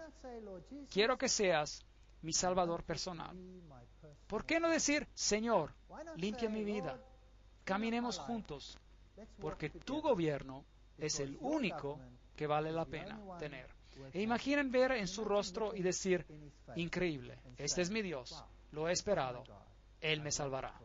quiero que seas mi Salvador personal? ¿Por qué no decir, Señor, limpia mi vida, caminemos juntos, porque tu gobierno es el único que vale la pena tener? E imaginen ver en su rostro y decir, increíble, este es mi Dios, lo he esperado, Él me salvará.